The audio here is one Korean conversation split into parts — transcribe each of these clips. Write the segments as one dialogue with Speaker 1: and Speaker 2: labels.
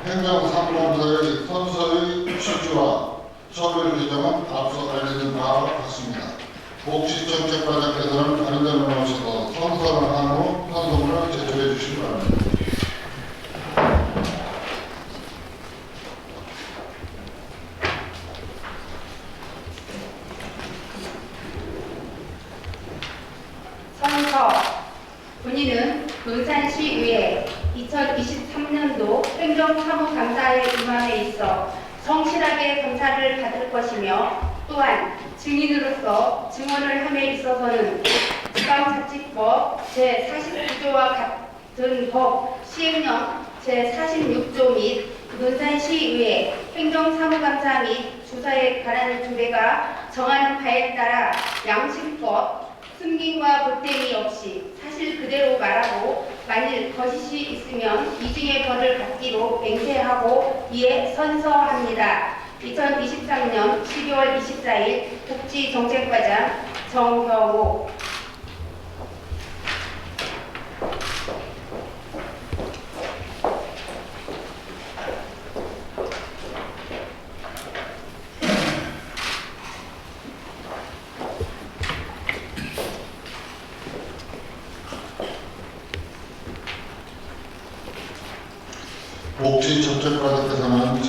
Speaker 1: 행정사무감사의 선서의 취지와 처벌 규정은 앞서 알려진 바와 같습니다. 복지정책과장께서는 다른 점을 넘어서서 선서를 한 후 선서문을 제출해 주시기 바랍니다.
Speaker 2: 선서. 본인은 논산시의회 2023년도 행정사무감사에 임함에 있어 성실하게 감사를 받을 것이며, 또한 증인으로서 증언을 함에 있어서는 지방자치법 제49조와 같은 법 시행령 제46조 및 논산시의회 행정사무감사 및 주사에 관한 조례가 정하는 바에 따라 양심껏 숨김과 보탬이 없이 사실 그대로 말하고, 만일 거짓이 있으면 이중의 벌을 받기로 맹세하고 이에 선서합니다. 2023년 12월 24일 복지정책과장 정경호.
Speaker 1: 복지정책과장께서는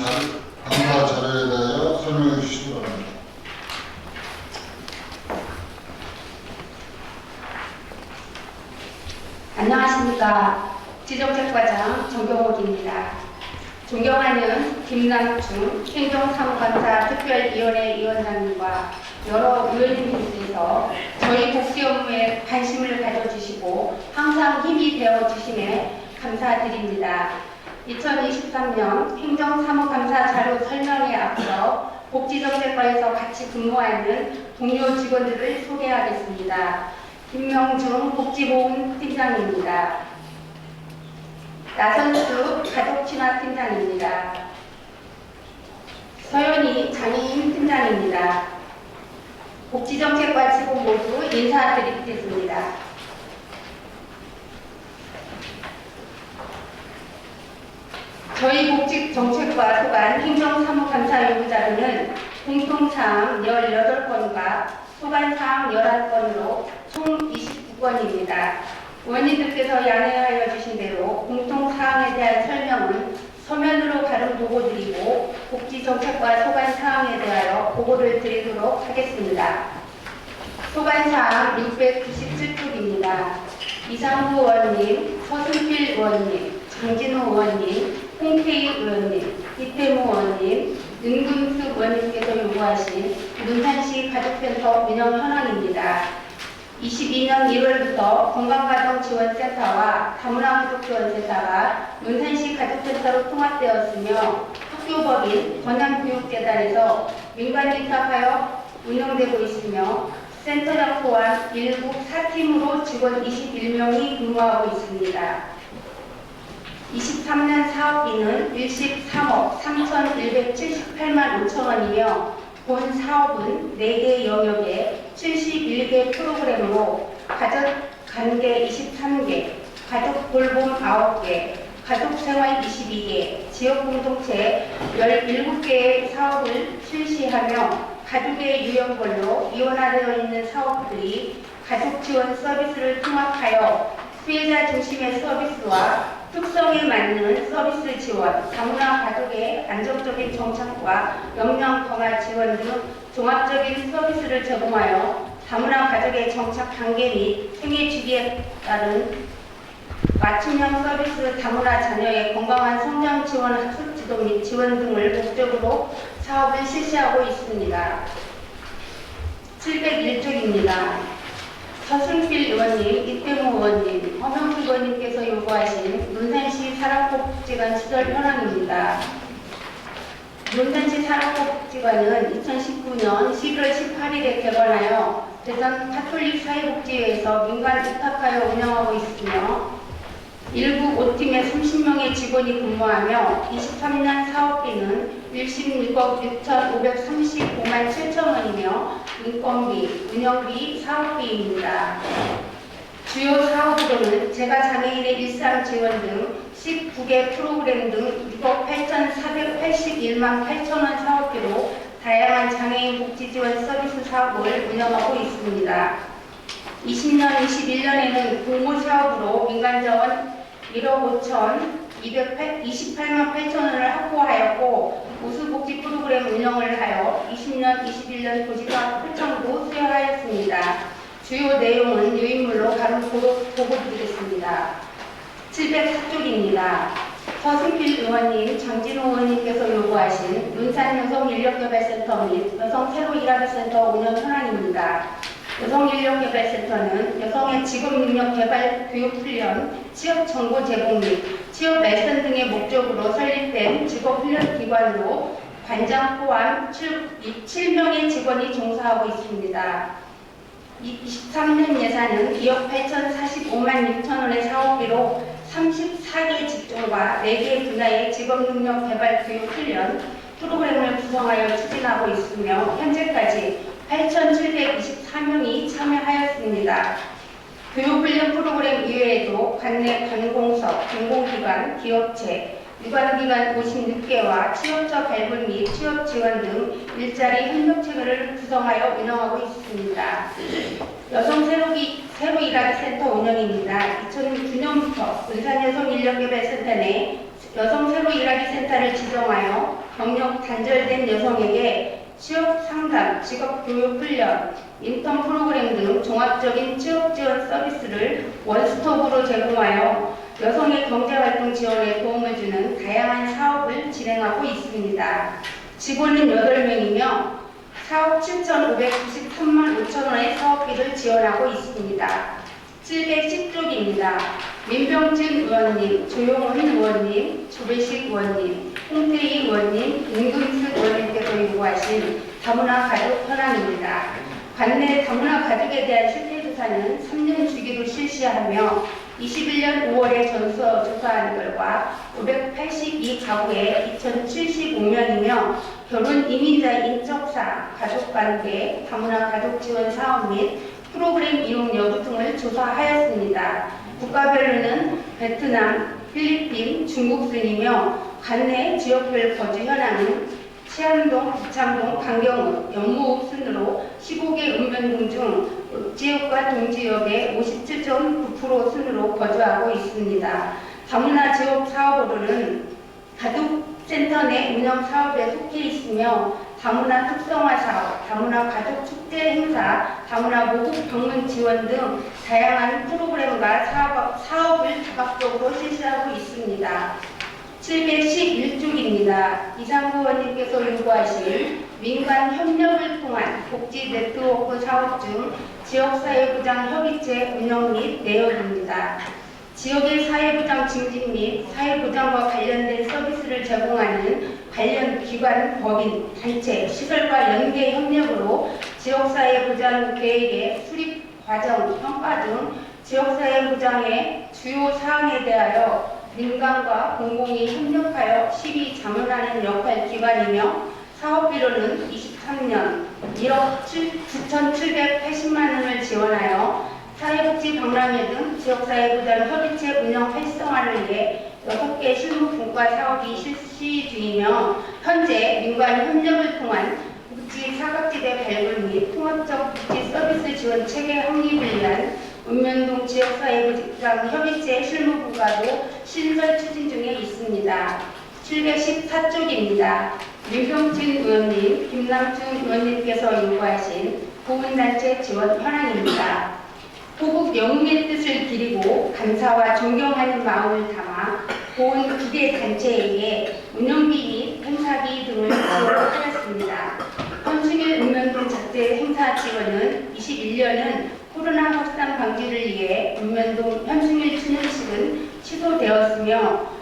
Speaker 1: 감사 자료에 대하여 설명해 주시기 바랍니다.
Speaker 2: 안녕하십니까. 복지정책과장 정경옥입니다. 존경하는 김남중 행정사무감사 특별위원회 위원장님과 여러 의원님께서 저희 복지 업무에 관심을 가져주시고 항상 힘이 되어주심에 감사드립니다. 2023년 행정사무감사 자료 설명에 앞서 복지정책과에서 같이 근무하는 동료 직원들을 소개하겠습니다. 김명중 복지보훈팀장입니다. 나선수 가족친화팀장입니다. 서연희 장애인 팀장입니다. 복지정책과 직원 모두 인사드리겠습니다. 저희 복지정책과 소관 행정사무감사 요구자료는 공통사항 18건과 소관사항 11건으로 총 29건입니다. 의원님들께서 양해하여 주신 대로 공통사항에 대한 설명은 서면으로 바로 보고드리고, 복지정책과 소관사항에 대하여 보고를 드리도록 하겠습니다. 소관사항 697쪽입니다. 이상구 의원님, 서승필 의원님, 장진호 의원님, 홍태희 의원님, 이태무 의원님, 윤금숙 의원님께서 요구하신 논산시 가족센터 운영 현황입니다. 22년 1월부터 건강가정지원센터와 다문화가족지원센터가 논산시 가족센터로 통합되었으며, 학교법인 건양교육재단에서 민간인 타파여 운영되고 있으며, 센터장 또한 일국 4팀으로 직원 21명이 근무하고 있습니다. 23년 사업비는 13억 3,178만 5천 원이며, 본 사업은 4개 영역에 71개 프로그램으로 가족관계 23개, 가족돌봄 9개, 가족생활 22개, 지역공동체 17개의 사업을 실시하며, 가족의 유형별로 이원화되어 있는 사업들이 가족지원 서비스를 통합하여 피해자 중심의 서비스와 특성에 맞는 서비스 지원, 다문화 가족의 안정적인 정착과 역량 강화 지원 등 종합적인 서비스를 제공하여 다문화 가족의 정착 단계 및 생애 주기에 따른 맞춤형 서비스, 다문화 자녀의 건강한 성장 지원, 학습 지도 및 지원 등을 목적으로 사업을 실시하고 있습니다. 701쪽입니다. 서승필 의원님, 이태무 의원님, 허명수 의원님께서 요구하신 논산시 산업복지관 시설 현황입니다. 논산시 산업복지관은 2019년 11월 18일에 개관하여 대전 카톨릭 사회복지회에서 민간 입학하여 운영하고 있으며, 일부 5팀에 30명의 직원이 근무하며 23년 사업비는 16억 6,535만 7천 원이며 인건비, 운영비, 사업비입니다. 주요 사업으로는 재가장애인의 일상 지원 등 19개 프로그램 등 6억 8,481만 8천원 사업비로 다양한 장애인 복지 지원 서비스 사업을 운영하고 있습니다. 20년, 21년에는 공모 사업으로 민간 자원 1억 5,228만 8천원을 확보하였고 우수복지 프로그램 운영을 하여 20년, 21년 도지사 표창도 수여하였습니다. 주요 내용은 유인물로 바로 보고드리겠습니다. 704쪽입니다. 서승필 의원님, 장진호 의원님께서 요구하신 논산여성인력개발센터 및 여성새로일하기센터 운영 현안입니다. 여성인력개발센터는 여성의 직업능력개발 교육훈련, 취업정보 제공 및 취업 날선 등의 목적으로 설립된 직업훈련 기관으로 관장 포함 7명의 직원이 종사하고 있습니다. 23년 예산은 2억 8,045만 6천원의 사업비로 34개 직종과 4개 분야의 직업능력 개발 교육 훈련 프로그램을 구성하여 추진하고 있으며 현재까지 8,724명이 참여하였습니다. 교육훈련 프로그램 이외에도 관내 관공서, 공공기관, 기업체, 유관기관 56개와 취업처 발굴 및 취업 지원 등 일자리 협력체계를 구성하여 운영하고 있습니다. 여성 새로일하기센터 운영입니다. 2009년부터 울산여성인력개발센터 내 여성 새로일하기센터를 지정하여 경력 단절된 여성에게 취업 상담, 직업 교육 훈련, 인턴 프로그램 등 종합적인 취업 지원 서비스를 원스톱으로 제공하여 여성의 경제활동 지원에 도움을 주는 다양한 사업을 진행하고 있습니다. 직원은 8명이며 4억 7,593만 5천원의 사업비를 지원하고 있습니다. 710쪽입니다. 민병진 의원님, 조용훈 의원님, 조배식 의원님, 홍태희 의원님, 임금수 의원님께서 요구하신 다문화 가족 현황입니다. 관내 다문화 가족에 대한 실태조사는 3년 주기로 실시하며 21년 5월에 전수조사한 결과 582가구에 2,075명이며 결혼 이민자 인적사항, 가족관계, 다문화 가족 지원 사업 및 프로그램 이용 여부 등을 조사하였습니다. 국가별로는 베트남, 필리핀, 중국 순이며 관내 지역별 거주 현황은 치안동, 부창동, 강경읍, 연무읍 순으로 15개 읍면동 중 읍지역과 동지역의 57.9% 순으로 거주하고 있습니다. 다문화 지역 사업으로는 가족센터 내 운영 사업에 속해 있으며 다문화 특성화 사업, 다문화 가족 축제 행사, 다문화 모국 방문 지원 등 다양한 프로그램과 사업을 다각적으로 실시하고 있습니다. 711쪽입니다. 이상구 의원님께서 요구하신 민간 협력을 통한 복지 네트워크 사업 중 지역사회부장 협의체 운영 및 내역입니다. 지역의 사회부장 증진 및 사회부장과 관련된 서비스를 제공하는 관련 기관, 법인, 단체, 시설과 연계 협력으로 지역사회부장 계획의 수립 과정, 평가 등 지역사회부장의 주요 사항에 대하여 민간과 공공이 협력하여 시비 자문하는 역할 기관이며 사업비로는 23년 1억 9,780만 원을 지원하여 사회복지 박람회 등 지역사회부장 협의체 운영 활성화를 위해 6개 실무 분과 사업이 실시 중이며 현재 민간 협력을 통한 복지 사각지대 발굴 및 통합적 복지 서비스 지원 체계 확립을 위한 읍면동 지역사회부장 협의체 실무부가도 신설 추진 중에 있습니다. 714쪽입니다. 민병진 의원님, 김남준 의원님께서 요구하신 보훈단체 지원 현황입니다. 호국 영웅의 뜻을 기리고 감사와 존경하는 마음을 담아 보훈 기대 단체에게 운영비 및 행사비 등을 지원하였습니다. 현충일 읍면동 작대 행사 지원은 21년은 코로나 확산 방지를 위해 읍면동 현충일 추념식은 취소되었으며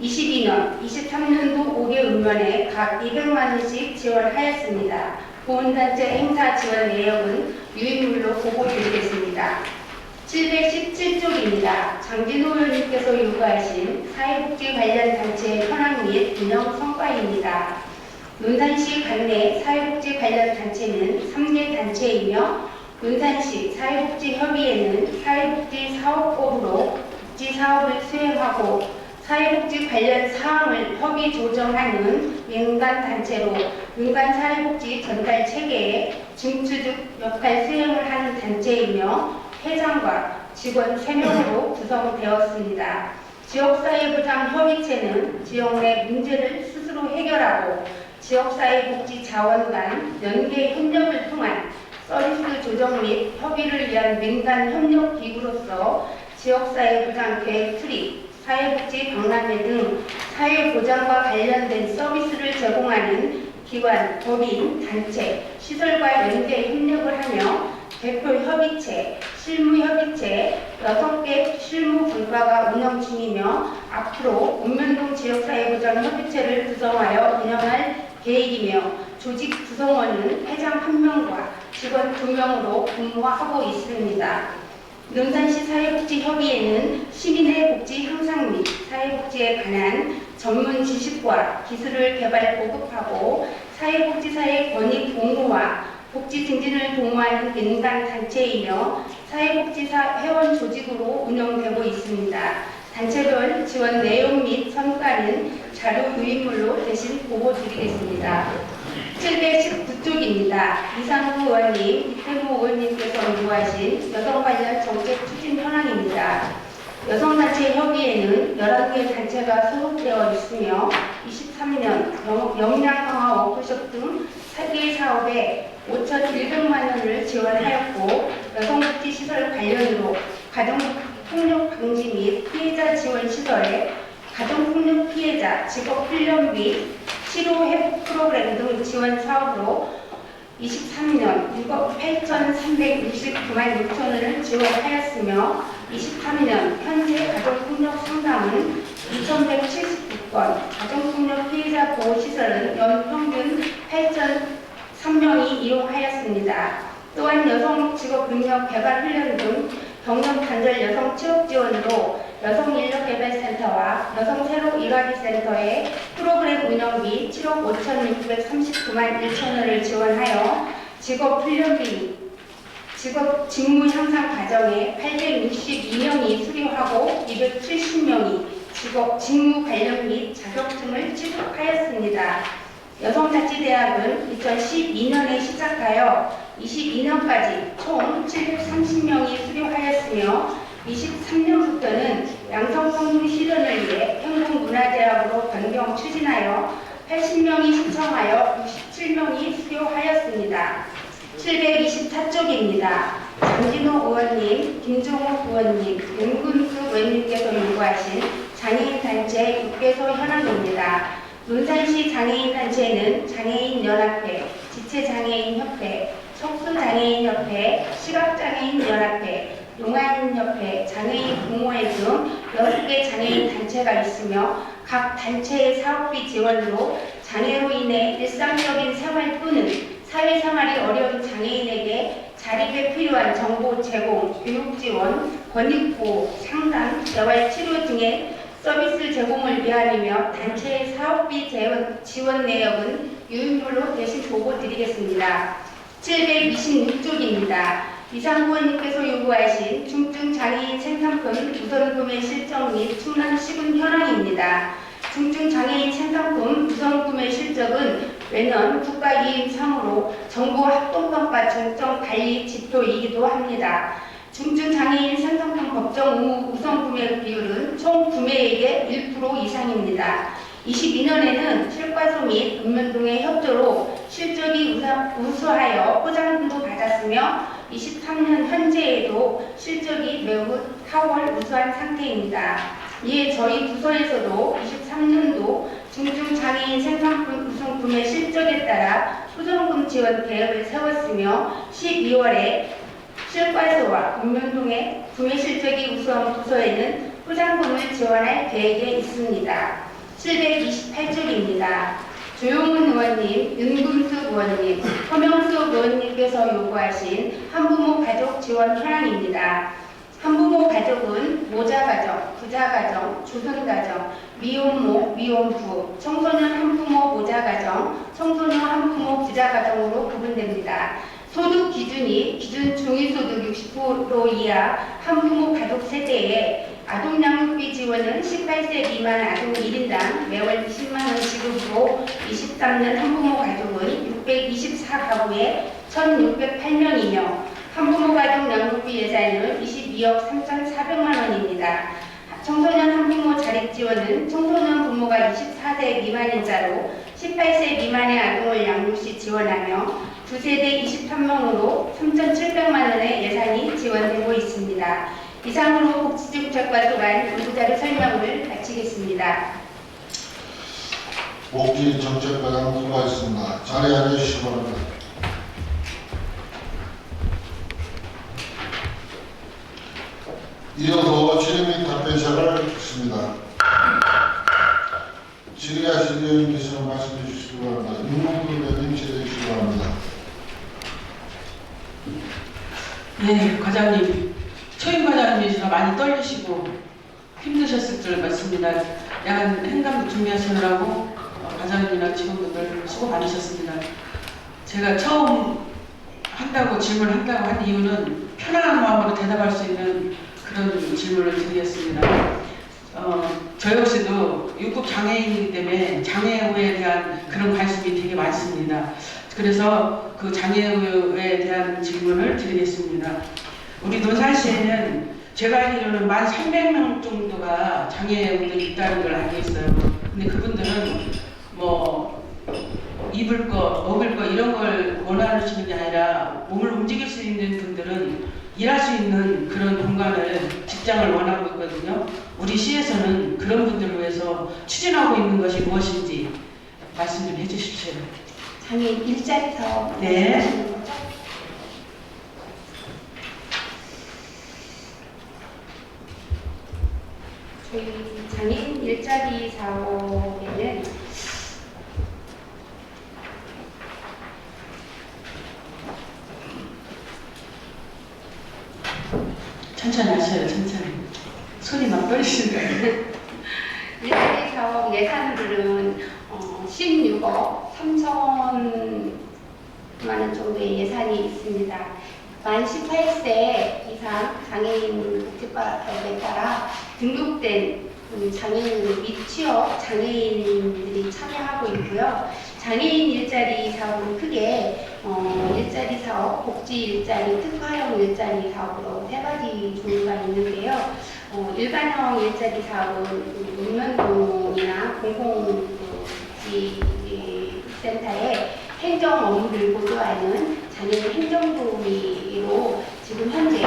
Speaker 2: 22년, 23년도 5개 읍면에 각 200만 원씩 지원하였습니다. 보훈단체 행사 지원 내역은 유인물로 보고드리겠습니다. 717쪽입니다. 장진호 의원님께서 요구하신 사회복지 관련 단체 현황 및 운영 성과입니다. 논산시 관내 사회복지 관련 단체는 3개 단체이며 논산시 사회복지협의회는 사회복지사업법으로 복지사업을 수행하고 사회복지 관련 사항을 협의 조정하는 민간단체로 민간사회복지 전달 체계의 중추적 역할 수행을 하는 단체이며 회장과 직원 3명으로 구성되었습니다. 지역사회보장협의체는 지역 내 문제를 스스로 해결하고 지역사회복지 자원 간 연계 협력을 통한 서비스 조정 및 협의를 위한 민간 협력 기구로서 지역사회보장 계획 수립, 사회복지 박람회 등 사회보장과 관련된 서비스를 제공하는 기관, 법인, 단체, 시설과 연계 협력을 하며 대표협의체, 실무협의체 6개 실무분과가 운영 중이며 앞으로 읍면동 지역사회보장협의체를 구성하여 운영할 계획이며 조직 구성원은 회장 1명과 직원 2명으로 근무하고 있습니다. 논산시 사회복지협의회는 시민의 복지 향상 및 사회복지에 관한 전문 지식과 기술을 개발 보급하고 사회복지사의 권익 공모와 복지 증진을 도모하는 민간단체이며 사회복지사 회원 조직으로 운영되고 있습니다. 단체별 지원 내용 및 성과는 자료 유인물로 대신 보고드리겠습니다. 719쪽입니다. 이상구 의원님, 이태무 의원님께서 요구하신 여성 관련 정책 추진 현황입니다. 여성단체 협의회는 11개 단체가 소속되어 있으며 23년 역량 강화 워크숍 등 3개 사업에 5,100만 원을 지원하였고 여성복지시설 관련으로 가정폭력 방지 및 피해자 지원 시설에 가정폭력 피해자 직업훈련 및 치료 회복 프로그램 등 지원 사업으로 23년 6억 8,369만 6천 원을 지원하였으며 23년 현재 가정폭력 상담은 2,179건, 가정폭력 피해자 보호시설은 연평균 8,003명이 이용하였습니다. 또한 여성 직업능력 개발 훈련 등 경력 단절 여성 취업 지원으로 여성인력개발센터와 여성 새로 일하기 센터의 프로그램 운영 및 7억 5,639만 1천 원을 지원하여 직업훈련 및 직무 향상 과정에 862명이 수료하고 270명이 직무 관련 및 자격증을 취득하였습니다. 여성자치대학은 2012년에 시작하여 22년까지 총 730명이 수료하였으며 23년부터는 양성평등 실현을 위해 행동문화대학으로 변경 추진하여 80명이 신청하여 67명이 수료하였습니다. 724쪽입니다. 장진호 의원님, 김종욱 의원님, 윤근수 의원님께서 요구하신 장애인단체 6개소 현황입니다. 논산시 장애인단체는 장애인연합회, 지체장애인협회, 청소장애인협회, 시각장애인연합회, 용안협회, 장애인 부모회 등 6개 장애인 단체가 있으며 각 단체의 사업비 지원으로 장애로 인해 일상적인 생활 또는 사회생활이 어려운 장애인에게 자립에 필요한 정보 제공, 교육 지원, 권익보호, 상담, 재활치료 등의 서비스 제공을 위함이며 단체의 사업비 지원 내역은 유인물로 대신 보고드리겠습니다. 726쪽입니다. 이상구 의원님께서 요구하신 중증 장애인 생산품 우선 구매 실적 및 충남 시군 현황입니다. 중증 장애인 생산품 우선 구매 실적은 매년 국가이인상으로 정부 합동평가 중점 관리 지표이기도 합니다. 중증 장애인 생산품 법정 의무 우선 구매 비율은 총 구매액의 1% 이상입니다. 22년에는 실과소 및 읍면동의 협조로 실적이 우수하여 포장금도 받았으며 23년 현재에도 실적이 매우 탁월 우수한 상태입니다. 이에 저희 부서에서도 23년도 중증 장애인 생산품 우선 구매 실적에 따라 포장금 지원 계획을 세웠으며 12월에 실과소와 읍면동의 구매 실적이 우수한 부서에는 포장금을 지원할 계획에 있습니다. 728쪽입니다. 조용훈 의원님, 윤금수 의원님, 허명수 의원님께서 요구하신 한부모 가족 지원 현황입니다. 한부모 가족은 모자가정, 부자가정, 조선가정, 미혼모, 미혼부, 청소년 한부모 모자가정, 청소년 한부모 부자가정으로 구분됩니다. 소득 기준이 기준 중위소득 60% 이하 한부모 가족 세대에 아동양육비 지원은 18세 미만 아동 1인당 매월 20만 원 지급으로 23년 한부모 가족은 624가구에 1,608명이며 한부모 가족 양육비 예산은 22억 3,400만 원입니다. 청소년 한부모 자립 지원은 청소년 부모가 24세 미만인자로 18세 미만의 아동을 양육시 지원하며 2세대 23명으로 3,700만 원의 예산이 지원되고 있습니다. 이상으로 복지정책과 또한 연구자료 설명을 마치겠습니다.
Speaker 1: 복지정책과장 수고하셨습니다. 자리에 앉으시기 바랍니다. 이어서 질의 및 답변 시간을 갖습니다. 질의하실 의원님께서 말씀해 주시기 바랍니다. 윤봉도 의원님 질의해 주시기 바랍니다.
Speaker 3: 네, 과장님. 초임 과장님이시라 많이 떨리시고 힘드셨을 줄 맞습니다. 야간 행감 준비하시느라고 과장님이나 직원분들 수고 많으셨습니다. 제가 처음 질문한다고 한 이유는 편안한 마음으로 대답할 수 있는 그런 질문을 드리겠습니다. 저 역시도 육급 장애인이기 때문에 장애우에 대한 그런 관심이 되게 많습니다. 그래서 그 장애우에 대한 질문을 드리겠습니다. 우리 논산시에는 제가 알기로는 1,300명 정도가 장애우들이 있다는 걸 알고 있어요. 근데 그분들은 뭐 입을 거, 먹을 거 이런 걸 원하시는 게 아니라 몸을 움직일 수 있는 분들은 일할 수 있는 그런 공간을, 직장을 원하고 있거든요. 우리 시에서는 그런 분들을 위해서 추진하고 있는 것이 무엇인지 말씀 좀 해주십시오.
Speaker 2: 장애인 일자리 사업
Speaker 3: 네.
Speaker 2: 하시는 거죠? 저희 장애인 일자리 사업에는
Speaker 3: 천천히 하셔요, 천천히. 손이 막 떨리시는
Speaker 2: 일자리 사업 예산들은 16억 3천만 원 정도의 예산이 있습니다. 만 18세 이상 장애인 복지법에 따라 등록된 장애인 및 취업 장애인들이 참여하고 있고요. 장애인 일자리 사업은 크게 일자리 사업, 복지 일자리, 특화형 일자리 사업으로 세 가지 종류가 있는데요. 일반형 일자리 사업은 읍면동이나 공공복지센터에 행정 업무를 보조하는 장애인 행정도우미로 지금 현재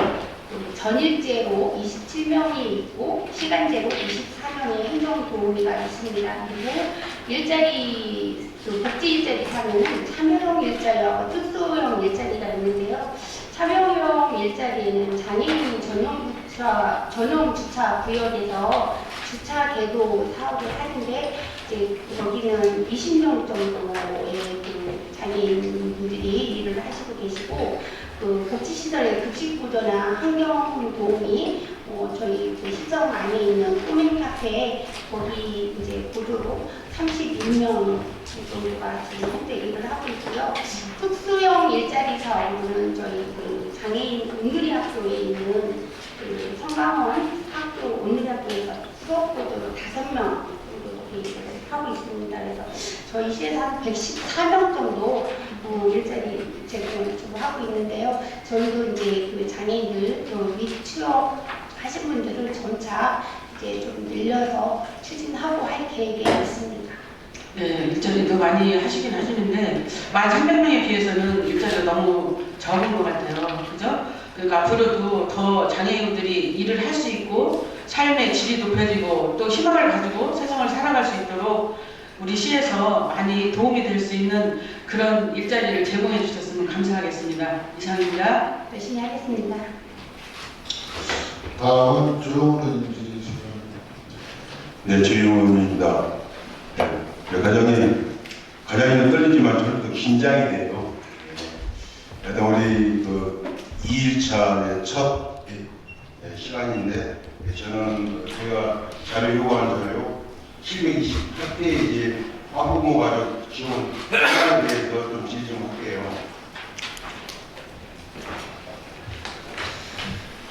Speaker 2: 전일제로 27명이 있고 시간제로 24명의 행정도우미가 있습니다. 그리고 복지 일자리 사업은 참여형 일자리와 특수형 일자리가 있는데요. 참여형 일자리는 장애인 전용 주차 구역에서 주차 개도 사업을 하는데 이제 여기는 20명 정도의 장애인분들이 일을 하시고 계시고 복지시설의 급식보조나 환경도우미 저희 시정 안에 있는 꾸민 카페 거기 이제 보조로 36명 정도가 지금 현재 일을 하고 있고요. 특수형 일자리 사업은 저희 장애인 온누리학교에 있는 성강원 학교 온누리학교에서 수업보조로 5명 정도 일을 하고 있습니다. 그래서 저희 시에서 한 114명 정도 일자리 제공을 하고 있는데요. 저희도 이제 그 장애인들 및 취업하신 분들을 점차 이제 좀 늘려서 추진하고 할 계획에 있습니다.
Speaker 3: 네, 일자리도 많이 하시긴 하시는데 1,300명에 비해서는 일자리가 너무 적은 것 같아요. 그죠? 그러니까 앞으로도 더 장애인들이 일을 할 수 있고 삶의 질이 높아지고 또 희망을 가지고 세상을 살아갈 수 있도록 우리 시에서 많이 도움이 될 수 있는 그런 일자리를 제공해 주셨으면 감사하겠습니다. 이상입니다.
Speaker 2: 열심히 하겠습니다.
Speaker 1: 다음은 조용훈 의원님 질의해
Speaker 4: 네, 조용훈입니다. 과장님은 떨리지만 저는 또 긴장이 돼요. 일단 우리 2일차의 첫 시간인데 저는 제가 자료 요구하는 자료 728페이지 학부모 가족 지원 시간에 대해서 좀 질의 좀 할게요.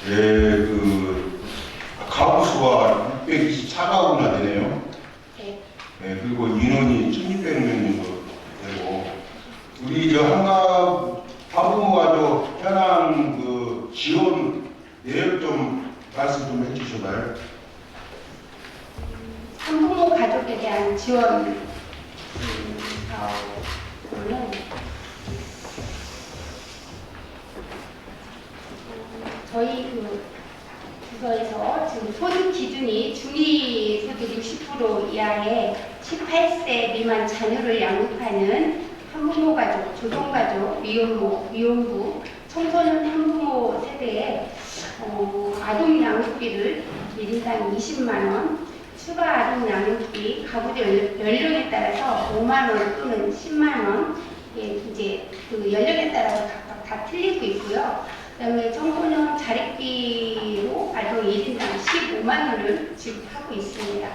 Speaker 4: 그 가구 수가 624가구나 되네요.
Speaker 2: 네.
Speaker 4: 그리고 인원이 1,600명 정도 되고 우리 저 한부모가족 현황 그 지원 내역 좀 말씀 좀 해주실까요?
Speaker 2: 한부모 가족에 대한 지원 사업은 저희 그 부서에서 지금 소득 기준이 중위소득 60% 이하의 18세 미만 자녀를 양육하는 한부모 가족, 조동가족, 미혼부, 청소년 한부모 세대에 아동 양육비를 1인당 20만 원, 추가 아동 양육비 가구 연령에 따라서 5만 원 또는 10만 원, 이제 그 연령에 따라서 각각 다 틀리고 있고요. 그다음에 청소년 자립비로 아동 1인당 15만 원을 지급하고 있습니다.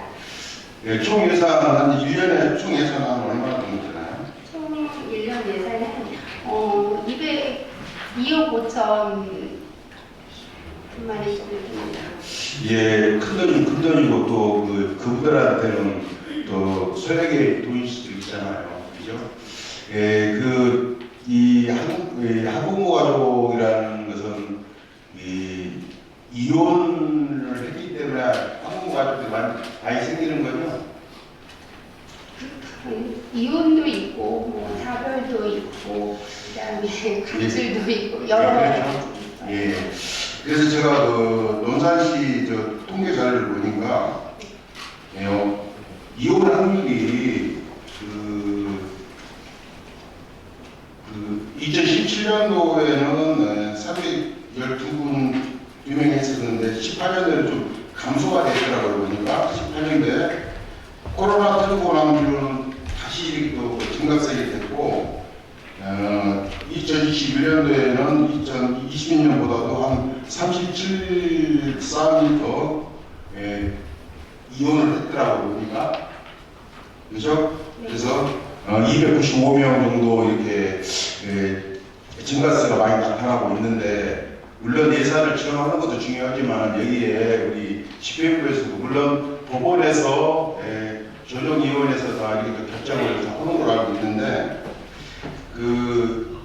Speaker 4: 네, 총 예산 한 1년에 총 예산은 얼마 정도 되나요?
Speaker 2: 총 1년 예산은 2억 5천만 원 정도 됩니다.
Speaker 4: 예, 큰 돈이고 또 그분들한테는 또 소액의 돈일 수도 있잖아요, 그죠? 예, 이 한부모 가족이라는 것은 이혼을 했기 때문에 한부모 가족들이 많이 생기는 거죠.
Speaker 2: 이혼도 있고 뭐 사별도 있고 그다음에 갑질도 있고 여러
Speaker 4: 그렇죠.
Speaker 2: 가지 있어요.
Speaker 4: 예. 그래서 제가 논산시 통계 자료를 보니까 이혼 확률이 2017년도에는 312명이 했었는데 18년도에는 좀 감소가 됐더라고요. 보니까 18년도에 코로나 터지고 난 뒤로는 다시 이렇게 또 증가세가 됐고 2021년도에는 2020년보다도 한 37.4m 이혼을 했더라고요. 보니까 그죠? 그래서 295명 정도 이렇게 증가세가 많이 나타나고 있는데 물론 예산을 지원하는 것도 중요하지만 여기에 우리 집행부에서도 물론 법원에서 조정위원회에서 다 이렇게 결정을 다 하는 걸로 알고 있는데 그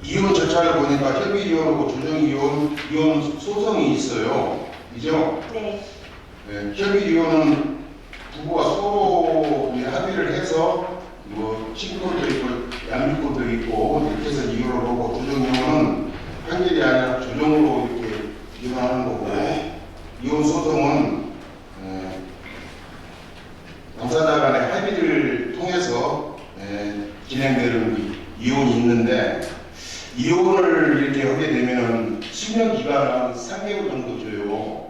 Speaker 4: 이혼 절차를 보니까 협의이혼하고 조정이혼 소송이 있어요. 그죠?
Speaker 2: 네.
Speaker 4: 협의이혼은 부부가 서로 합의를 해서 뭐 친권도 있고 양육권도 있고 이렇게 해서 이혼을 하고 조정이혼은 판결이 아니라 조정으로 이렇게 이혼하는 거고 이혼 소송은 당사자 간의 합의를 통해서 진행되는 이혼이 있는데 이혼을 이렇게 하게 되면은 수명 기간을 한 3개월 정도 줘요.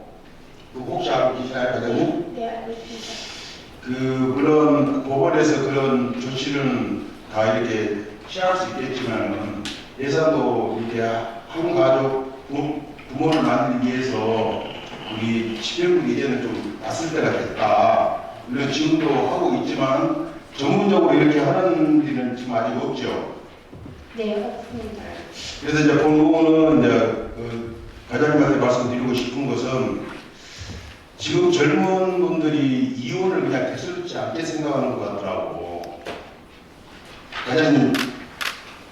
Speaker 4: 혹시 알고 계시나요, 과장님?
Speaker 2: 네, 알겠습니다.
Speaker 4: 물론 법원에서 그런 조치는 다 이렇게 취할 수 있겠지만 예산도 이렇게 한 가족 부모를 만들기 위해서 우리 집행부 이제는 좀 낯설 때가 됐다. 물론 지금도 하고 있지만 전문적으로 이렇게 하는 데는 지금 아직 없죠.
Speaker 2: 네, 없습니다.
Speaker 4: 그래서 이제 본부는 이제 과장님한테 말씀드리고 싶은 것은 지금 젊은 분들이 이혼을 그냥 대수롭지 않게 생각하는 것 같더라고. 과장님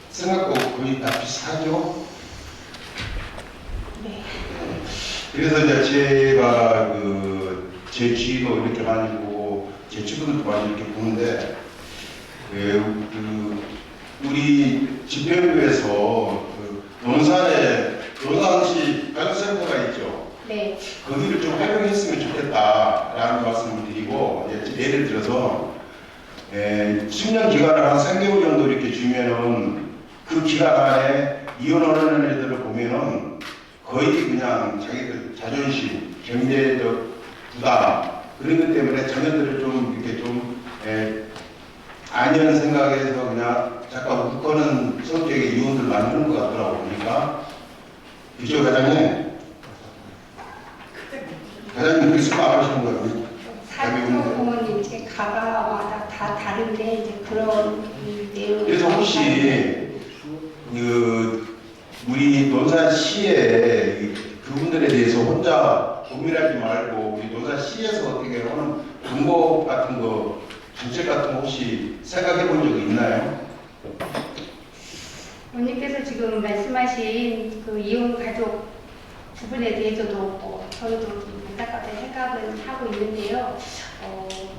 Speaker 4: 생각도 거의 다 비슷하죠?
Speaker 2: 네.
Speaker 4: 그래서 이제 제가 제 주위도 이렇게 많이 보고 제 친구들도 많이 이렇게 보는데 우리 집행부에서 논산시 가족센터가 있죠.
Speaker 2: 네.
Speaker 4: 거기를 좀 활용했으면 좋겠다라는 말씀을 드리고 예를 들어서 10년 기간을 한 3개월 정도 이렇게 주면은 그 기간 안에 이혼하는 애들을 보면은 거의 그냥 자기들 자존심, 경제적 부담 그런 것 때문에 자녀들을 좀 이렇게 좀 아니라는 생각에서 그냥 잠깐 웃거는 성격의 이혼들 많이 하는 것 같더라고 보니까. 그죠, 과장님? 과장님 그렇게 생각 안 하시는 거예요?
Speaker 2: 사회부모님 제 가가마다 다 다른데 이제 그런 내용.
Speaker 4: 그래서 혹시 우리 논산시에 그 그분들에 대해서 혼자 고민하지 말고 우리 논산시에서 어떻게 하는 방법 같은 거, 정책 같은 거 혹시 생각해 본 적이 있나요?
Speaker 2: 원님께서 지금 말씀하신 그 이혼 가족 부분에 대해서도 저희도 좀 안타깝게 생각은 하고 있는데요.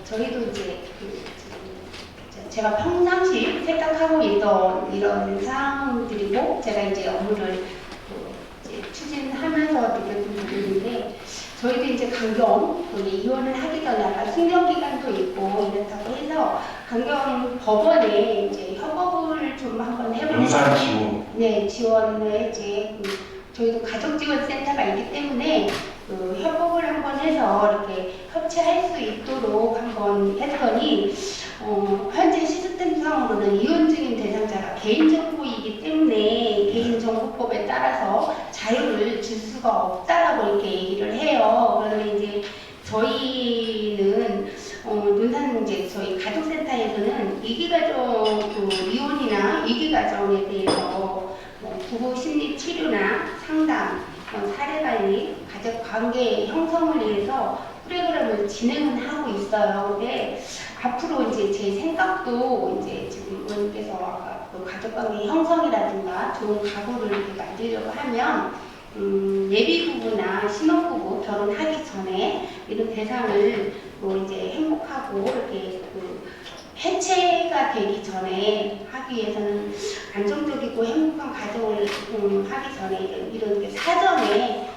Speaker 2: 저희도 이제 제가 평상시 생각하고 있던 이런 상황들이고 제가 이제 업무를 이제 추진하면서 느꼈던 부분인데 저희도 이제 강경 이혼을 하기 전에 약간 숙려 기간도 있고 이렇다고 해서 강경 법원에 이제 협업을 좀 한번 해볼까.
Speaker 4: 용산시고.
Speaker 2: 네, 지원을 이제 저희도 가족지원센터가 있기 때문에 그 협업을 한번 해서 이렇게 협치할 수 있도록 한번 했더니 현재 시스템상으로는 이혼 중인 대상자가 개인정보이기 때문에 개인정보법에 따라서 자유를 줄 수가 없다라고 이렇게 얘기를 해요. 그런데 이제 저희는 논산 이제 저희 가족센터에서는 이기가정 그 이혼이나 이기가정에 대해서 부부 심리 치료나 상담, 사례 관리, 가족 관계 형성을 위해서 프로그램을 진행은 하고 있어요. 근데 앞으로 이제 제 생각도 이제 지금 의원님께서 아까 그 가족 관계 형성이라든가 좋은 가구를 이렇게 만들려고 하면 예비 부부나 신혼부부 결혼하기 전에 이런 대상을 뭐 이제 행복하고 이렇게 그 해체가 되기 전에 하기 위해서는 안정적이고 행복한 가정을 하기 전에 이런 게 사전에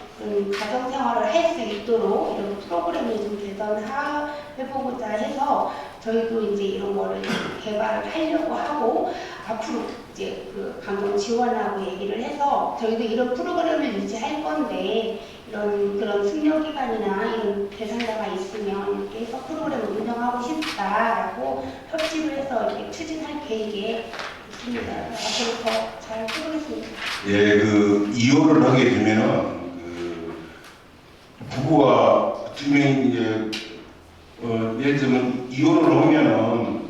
Speaker 2: 가정 생활을 할 수 있도록 이런 프로그램을 좀 개선해보고자 해서 저희도 이제 이런 거를 개발을 하려고 하고 앞으로 이제 그 강경 지원하고 얘기를 해서 저희도 이런 프로그램을 유지할 건데 그런 숙려 기간이나 이런 대상자가 있으면 이렇게 해서 프로그램을 운영하고 싶다라고 협치를 해서 이렇게 추진할 계획에 있습니다. 앞으로 더 잘 해보겠습니다.
Speaker 4: 예, 그 이혼을 하게 되면은 그 부부가 두 명이 이제 예를 들면 이혼을 하면은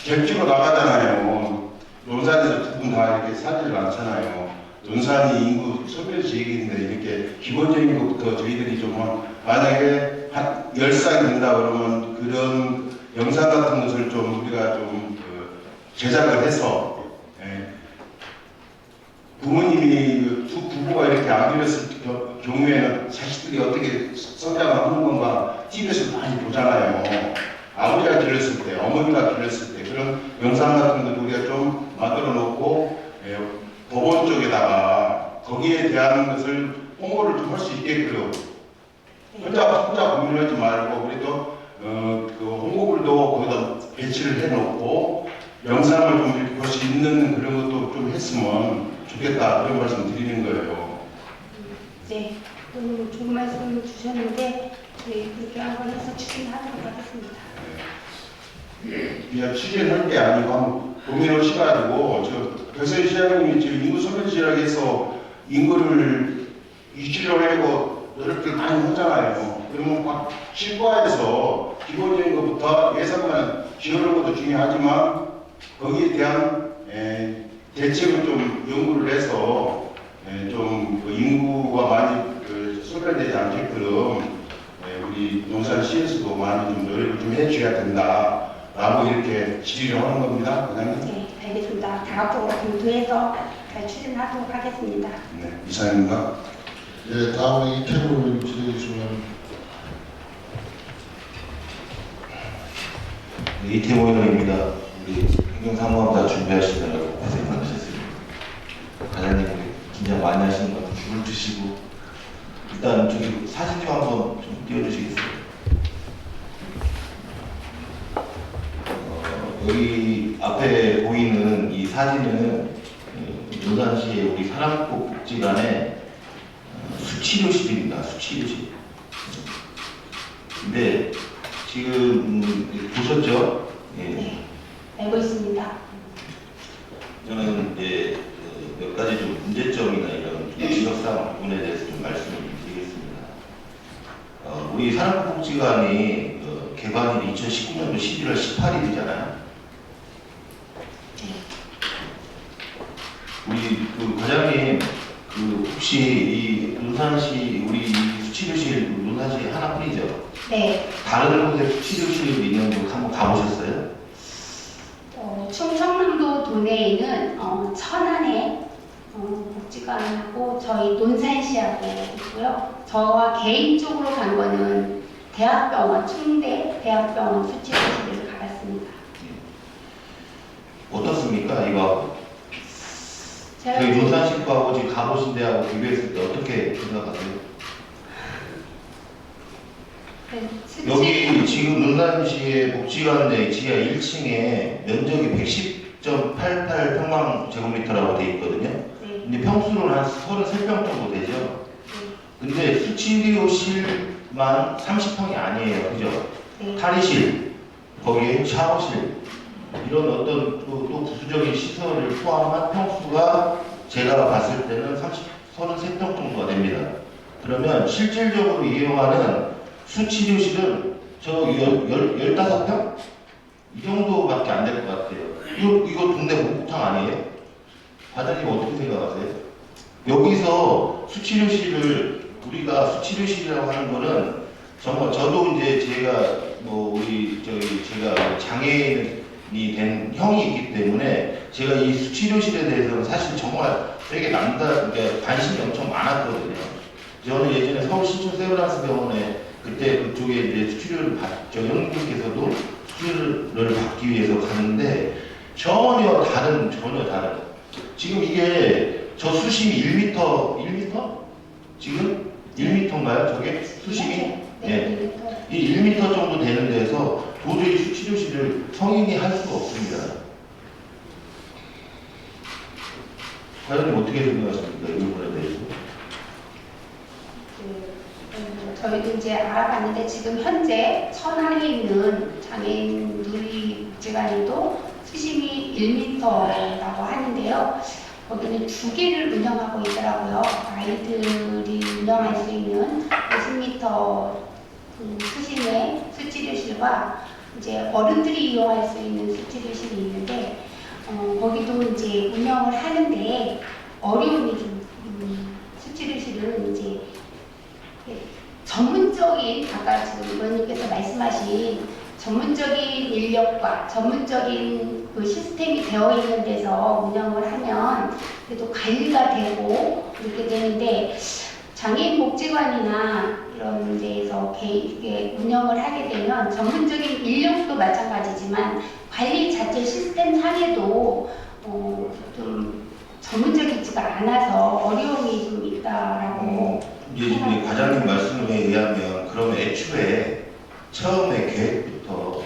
Speaker 4: 객지로 나가잖아요. 논산에서 두 분 다 이렇게 살지를 않잖아요. 논산이 인구 소멸 지역인데 이렇게 기본적인 것부터 저희들이 좀 만약에 한 10쌍이 된다 그러면 그런 영상 같은 것을 좀 우리가 좀 제작을 해서 부모님이 두 부부가 이렇게 안 길렀을 경우에는 자식들이 어떻게 성장을 하는 건가 TV에서 많이 보잖아요. 아버지가 길렀을 때, 어머니가 길렀을 때 그런 영상 같은 것도 우리가 좀 만들어 놓고 법원 쪽에다가 거기에 대한 것을 홍보를 좀 할 수 있게끔 혼자 고민하지 말고 그래도 그 홍보글도 거기다 배치를 해놓고 영상을 좀 이렇게 볼 수 있는 그런 것도 좀 했으면 좋겠다 그런 말씀 드리는 거예요.
Speaker 2: 네, 좋은 말씀 주셨는데 네, 그렇게 한번 해서 추진하도록 하겠습니다.
Speaker 4: 그냥 추진할 게 아니고 한번 고민을 시가지고 저 배서희 시장님이 지금 인구 소멸 지역에서 인구를 유치를 하려고 노력을 많이 하잖아요. 그러면 막 실과에서 기본적인 것부터 예산만 지원하는 것도 중요하지만 거기에 대한 대책을 좀 연구를 해서 좀 인구가 많이 소멸되지 않게끔 우리 논산시에서도 많이 좀 노력을 좀 해줘야 된다라고 이렇게 질의를 하는 겁니다, 과장님.
Speaker 2: 네, 알겠습니다. 다음으로 검토해서 잘 추진하도록 하겠습니다.
Speaker 4: 네, 이상입니다.
Speaker 1: 예, 다음에 이태구 의원님 질의해 주시면.
Speaker 5: 네, 이태모 의원입니다. 우리 행정사무함자 준비하시느라고 고생 많으셨습니다. 과장님 긴장 많이 하시는 것 같아요. 줄을 드시고 일단 저기 사진 좀 한번 좀 띄워주시겠어요? 여기 앞에 보이는 이 사진은 논산시의 우리 사랑복지관의 수치료실입니다. 수치료실. 근데 지금 보셨죠? 예.
Speaker 2: 네, 알고 있습니다.
Speaker 5: 저는 이제 몇 가지 좀 문제점이나 이런 지적사항 부분에 대해서 좀 말씀을 드리겠습니다. 우리 사랑복지관이 개관일이 2019년도 11월 18일이잖아요. 우리 그 과장님 혹시 이 논산시 우리 이 수치료실 논산시 하나뿐이죠?
Speaker 2: 네.
Speaker 5: 다른 곳에 수치료실이 있는 곳 한번 가보셨어요?
Speaker 2: 충청남도 도내에는 천안에 복지관하고 저희 논산시하고 있고요. 저와 개인적으로 간 거는 대학병원, 충대 대학병원 수치료실을 가봤습니다.
Speaker 5: 어떻습니까? 이거
Speaker 2: 제가
Speaker 5: 저희 논산시하고 지금 가보신 데하고 비교했을 때 어떻게 생각하세요? 여기 지금 논산시의 복지관 내 지하 1층에 면적이 110.88 평방제곱미터라고 되어 있거든요.
Speaker 2: 네.
Speaker 5: 근데 평수는 한 33평 정도 되죠. 근데 수치료실만 30평이 아니에요. 그죠?
Speaker 2: 네.
Speaker 5: 탈의실, 거기에 샤워실, 이런 어떤 또 부수적인 시설을 포함한 평수가 제가 봤을 때는 33평 정도가 됩니다. 그러면 실질적으로 이용하는 수치료실은 저 15평? 이 정도밖에 안 될 것 같아요. 이거 동네 목욕탕 아니에요? 과장님 어떻게 생각하세요? 여기서 수치료실을 우리가 수치료실이라고 하는 거는 정말 저도 이제 제가 제가 장애인이 된 형이 있기 때문에 제가 이 수치료실에 대해서는 사실 정말 되게 그러니까 관심이 엄청 많았거든요. 저는 예전에 서울 신촌 세브란스 병원에 그때 그쪽에 이제 수치료를 형님께서도 수치료를 받기 위해서 갔는데 전혀 다른. 지금 이게 저 수심이 1m? 지금 1m인가요? 저게 수심이?
Speaker 2: 네.
Speaker 5: 이 1m 정도 되는 데서 도저히 수치료실을 성인이 할 수가 없습니다. 과장님 어떻게 생각하십니까? 이 부분에 대해서?
Speaker 2: 저희도 이제 알아봤는데 지금 현재 천안에 있는 장애인 누리복지관에도 수심이 1m라고 하는데요. 거기는 2개를 운영하고 있더라고요. 아이들이 운영할 수 있는 50m 수심의 수치료실과 이제 어른들이 이용할 수 있는 수치료실이 있는데 거기도 이제 운영을 하는데 어려움이 좀 수치료실은 이제 전문적인 아까 지금 의원님께서 말씀하신 전문적인 인력과 전문적인 그 시스템이 되어 있는 데서 운영을 하면 그래도 관리가 되고 이렇게 되는데 장애인 복지관이나 이런 데에서 이렇게 운영을 하게 되면 전문적인 인력도 마찬가지지만 관리 자체 시스템 상에도 좀 전문적이지가 않아서 어려움이 좀 있다라고
Speaker 5: 이제 과장님 말씀에 의하면 그러면 애초에 처음에 계획부터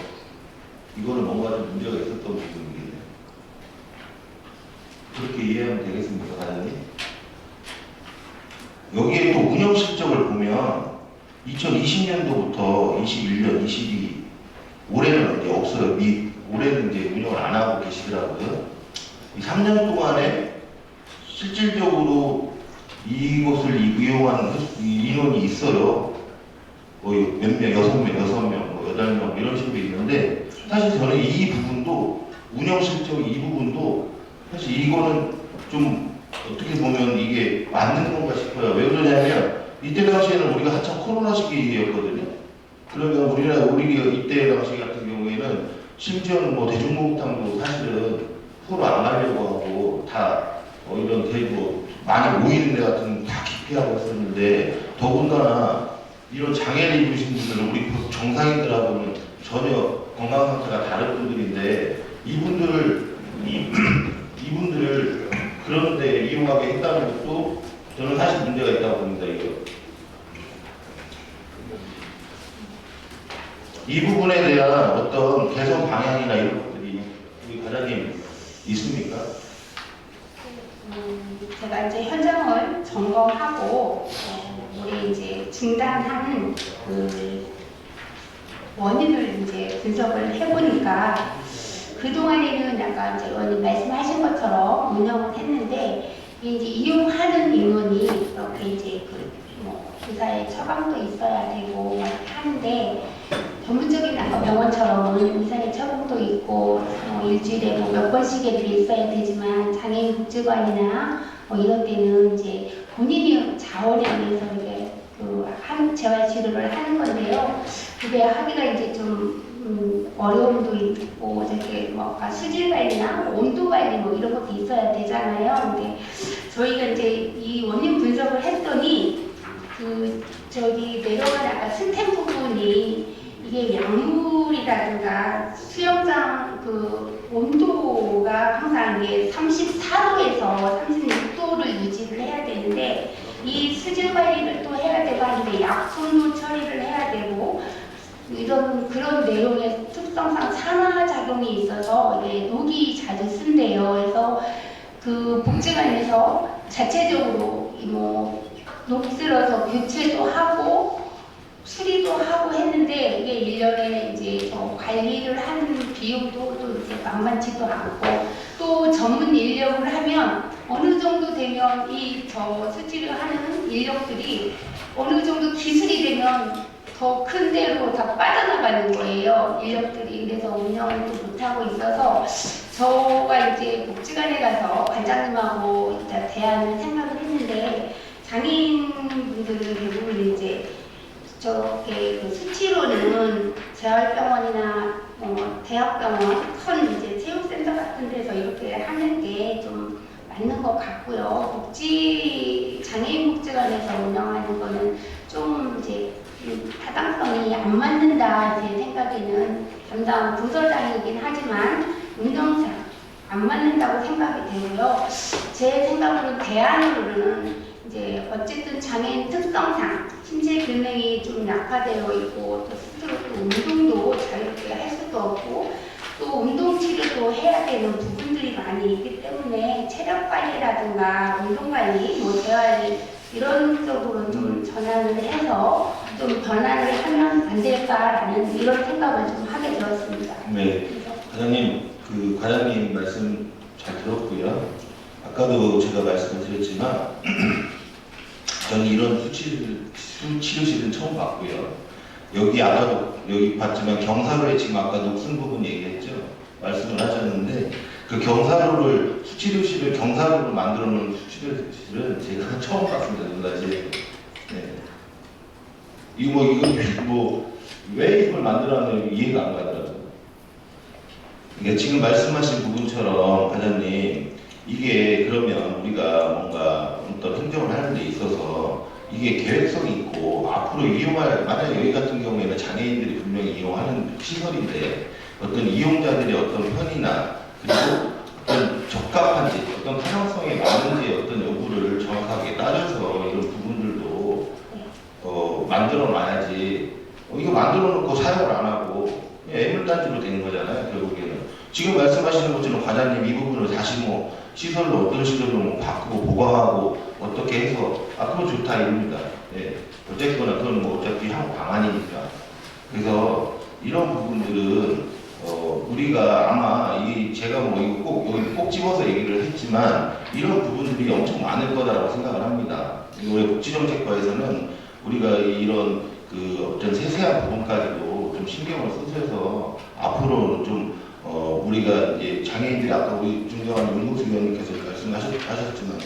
Speaker 5: 이거는 뭔가 좀 문제가 있었던 부분이겠네요. 그렇게 이해하면 되겠습니까, 과장님? 여기에 또 운영 실적을 보면 2020년도부터 21년, 22 올해는 이제 없어요. 올해는 이제 운영을 안 하고 계시더라고요. 이 3년 동안에 실질적으로 이곳을 이용한 인원이 있어요. 거의 몇 명, 6명, 8명 이런 식으로 있는데 사실 저는 이 부분도 운영 실적 이 부분도 사실 이거는 좀 어떻게 보면 이게 맞는 건가 싶어요. 왜 그러냐면 이때 당시에는 우리가 한참 코로나 시기였거든요. 그러면 우리가 이때 당시 같은 경우에는 심지어는 뭐 대중목욕탕도 사실은 서로 안 가려고 하고 다 이런 대고 많이 모이는 데 같은 다 기피하고 있었는데 더군다나 이런 장애를 입으신 분들은 우리 정상인들하고는 전혀 건강 상태가 다른 분들인데 이분들을 그런데 이용하게 했다는 것도 저는 사실 문제가 있다고 봅니다. 이 부분에 대한 어떤 개선 방향이나 이런 것들이 우리 과장님 있습니까?
Speaker 2: 제가 이제 현장을 점검하고 올해 이제 중단하는 그 원인을 이제 분석을 해보니까 그 동안에는 약간 이제 의원님 말씀하신 것처럼 운영을 했는데 이제 이용하는 인원이 이렇게 이제 뭐 의사의 처방도 있어야 되고 막 하는데 전문적인 아까 병원처럼 의사의 처방도 있고 일주일에 뭐 몇 번씩 애들이 있어야 되지만 장애인 복지관이나 뭐 이런 데는 이제 본인이 자원에 의해서 이게 재활 치료를 하는 건데요. 그게 하기가 이제 좀 어려움도 있고 저게 뭐 수질 관리나 온도 관리 뭐 이런 것도 있어야 되잖아요. 근데 저희가 이제 이 원인 분석을 했더니 저기 내려간 아까 스템 부분이 이게 약물이라든가 수영장 온도가 항상 이게 34도에서 36도를 유지를 해야 되는데 이 수질 관리를 또 해야 되고 하는데 약품도 처리를 해야 되고 그런 내용의 특성상 산화작용이 있어서 이게 녹이 자주 쓴대요. 그래서 복지관에서 자체적으로 녹 쓸어서 교체도 하고 수리도 하고 했는데 이게 1년에 이제 관리를 하는 비용도 또 이제 만만치도 않고 또 전문 인력을 하면 어느 정도 되면 수치를 하는 인력들이 어느 정도 기술이 되면 더 큰 데로 다 빠져나가는 거예요. 인력들이. 그래서 운영을 또 못하고 있어서 저가 이제 복지관에 가서 관장님하고 대안을 생각을 했는데 장애인분들은 대부분 이제 저렇게 수치로는 재활병원이나 대학병원, 큰 이제 체육센터 같은 데서 이렇게 하는 게 좀 맞는 것 같고요. 장애인 복지관에서 운영하는 거는 좀 이제 타당성이 안 맞는다 제 생각에는 담당 부서장이긴 하지만 운영상 안 맞는다고 생각이 되고요. 제 생각으로는 대안으로는 이제 어쨌든 장애인 특성상 신체 기능이 좀 약화되어 있고 또 스스로 또 운동도 자유롭게 할 수도 없고 또 운동 치료도 해야 되는 부분들이 많이 있기 때문에 체력 관리라든가 운동 관리, 재활 이런 쪽으로 좀 전환을 해서 좀 변화를 하면 안 될까라는 이런 생각을 좀 하게 되었습니다.
Speaker 5: 네, 과장님 말씀 잘 들었고요. 아까도 제가 말씀을 드렸지만 저는 이런 수치료실은 처음 봤고요. 여기 봤지만 경사로에 지금 아까 녹슨 부분 얘기했죠. 말씀을 하셨는데 그 수치료실을 경사로로 만들어 놓은 수치료실은 제가 처음 봤습니다. 사실. 네. 왜 이걸 만들었는지 이해가 안 가더라고요. 그러니까 지금 말씀하신 부분처럼 과장님 이게 그러면 우리가 뭔가 어떤 행정을 하는 데 있어서 이게 계획성이 있고 앞으로 만약에 여기 같은 경우에는 장애인들이 분명히 이용하는 시설인데 어떤 이용자들의 어떤 편의나 그리고 어떤 적합한지 어떤 타당성에 맞는지 어떤 여부를 정확하게 따져서 이런 부분들도 만들어 놔야지 이거 만들어 놓고 사용을 안 하고 애물단지로 되는 거잖아요. 결국에는 지금 말씀하시는 것처럼 과장님 이 부분을 다시 시설로 어떤 시설로 바꾸고 보강하고 어떻게 해서 앞으로 좋다 이럽니다. 네. 어쨌거나 그건 어차피 한 방안이니까. 그래서 이런 부분들은 우리가 아마 제가 이거 꼭 집어서 얘기를 했지만 이런 부분들이 엄청 많을 거다라고 생각을 합니다. 우리 복지정책과에서는 우리가 이런 어떤 세세한 부분까지도 좀 신경을 써서 앞으로는 좀 우리가 이제 장애인들이 아까 우리 중경한 윤무수 의원님께서 말씀하셨지만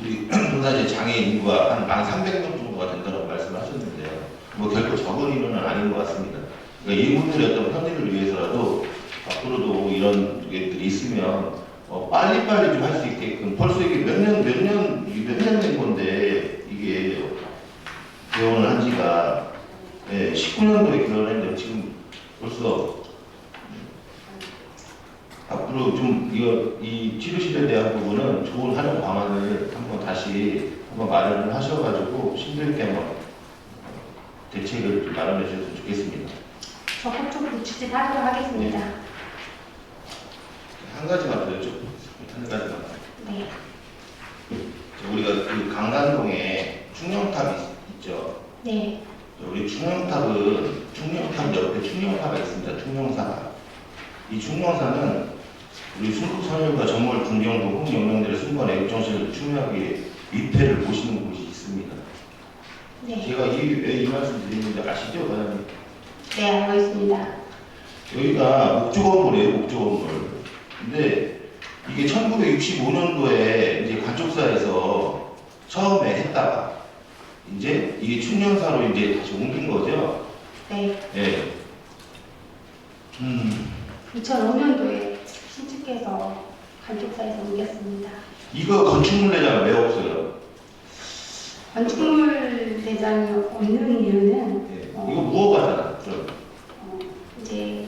Speaker 5: 우리 사실 장애인 인구가 한 1,300명 정도가 된다고 말씀하셨는데요. 결코 적은 인원은 아닌 것 같습니다. 그러니까 이분들의 어떤 편의를 위해서라도 앞으로도 이런 것들이 있으면 빨리빨리 좀 할 수 있게끔 벌써 이게 몇 년 된 건데 이게 개원을 한 지가 19년도에 개원을 했는데 지금 벌써 앞으로 좀 이 치료실에 대한 부분은 좋은 활용 방안을 다시 마련을 하셔가지고 심도있게 한번 대책을 좀 마련해 주셨으면 좋겠습니다.
Speaker 2: 적극적으로 추진하도록 하겠습니다.
Speaker 5: 한 가지만 더 여쭤보겠습니다. 한 가지만.
Speaker 2: 네.
Speaker 5: 우리가 강남동에 충령탑이 있죠.
Speaker 2: 네.
Speaker 5: 우리 충령탑 옆에 충령사가 있습니다. 충령사가. 이 충령사는 우리 순국선열과 정월 중경도 홍영령들의 순간 애국정신을 충분하게 위패를 모시는 곳이 있습니다.
Speaker 2: 네.
Speaker 5: 제가 이 말씀 드리는데 아시죠, 과장님?
Speaker 2: 네, 알고 있습니다.
Speaker 5: 여기가 목조 건물이에요, 목조 건물. 근데 이게 1965년도에 이제 관쪽사에서 처음에 했다가 이제 이게 춘령사로 이제 다시 옮긴 거죠.
Speaker 2: 네.
Speaker 5: 예.
Speaker 2: 2005년도에 신축해서 간쪽사에서 옮겼습니다.
Speaker 5: 이거 건축물 대장 왜 없어요?
Speaker 2: 건축물 대장이 없는 이유는
Speaker 5: 예. 이거 무허가잖아. 그럼.
Speaker 2: 이제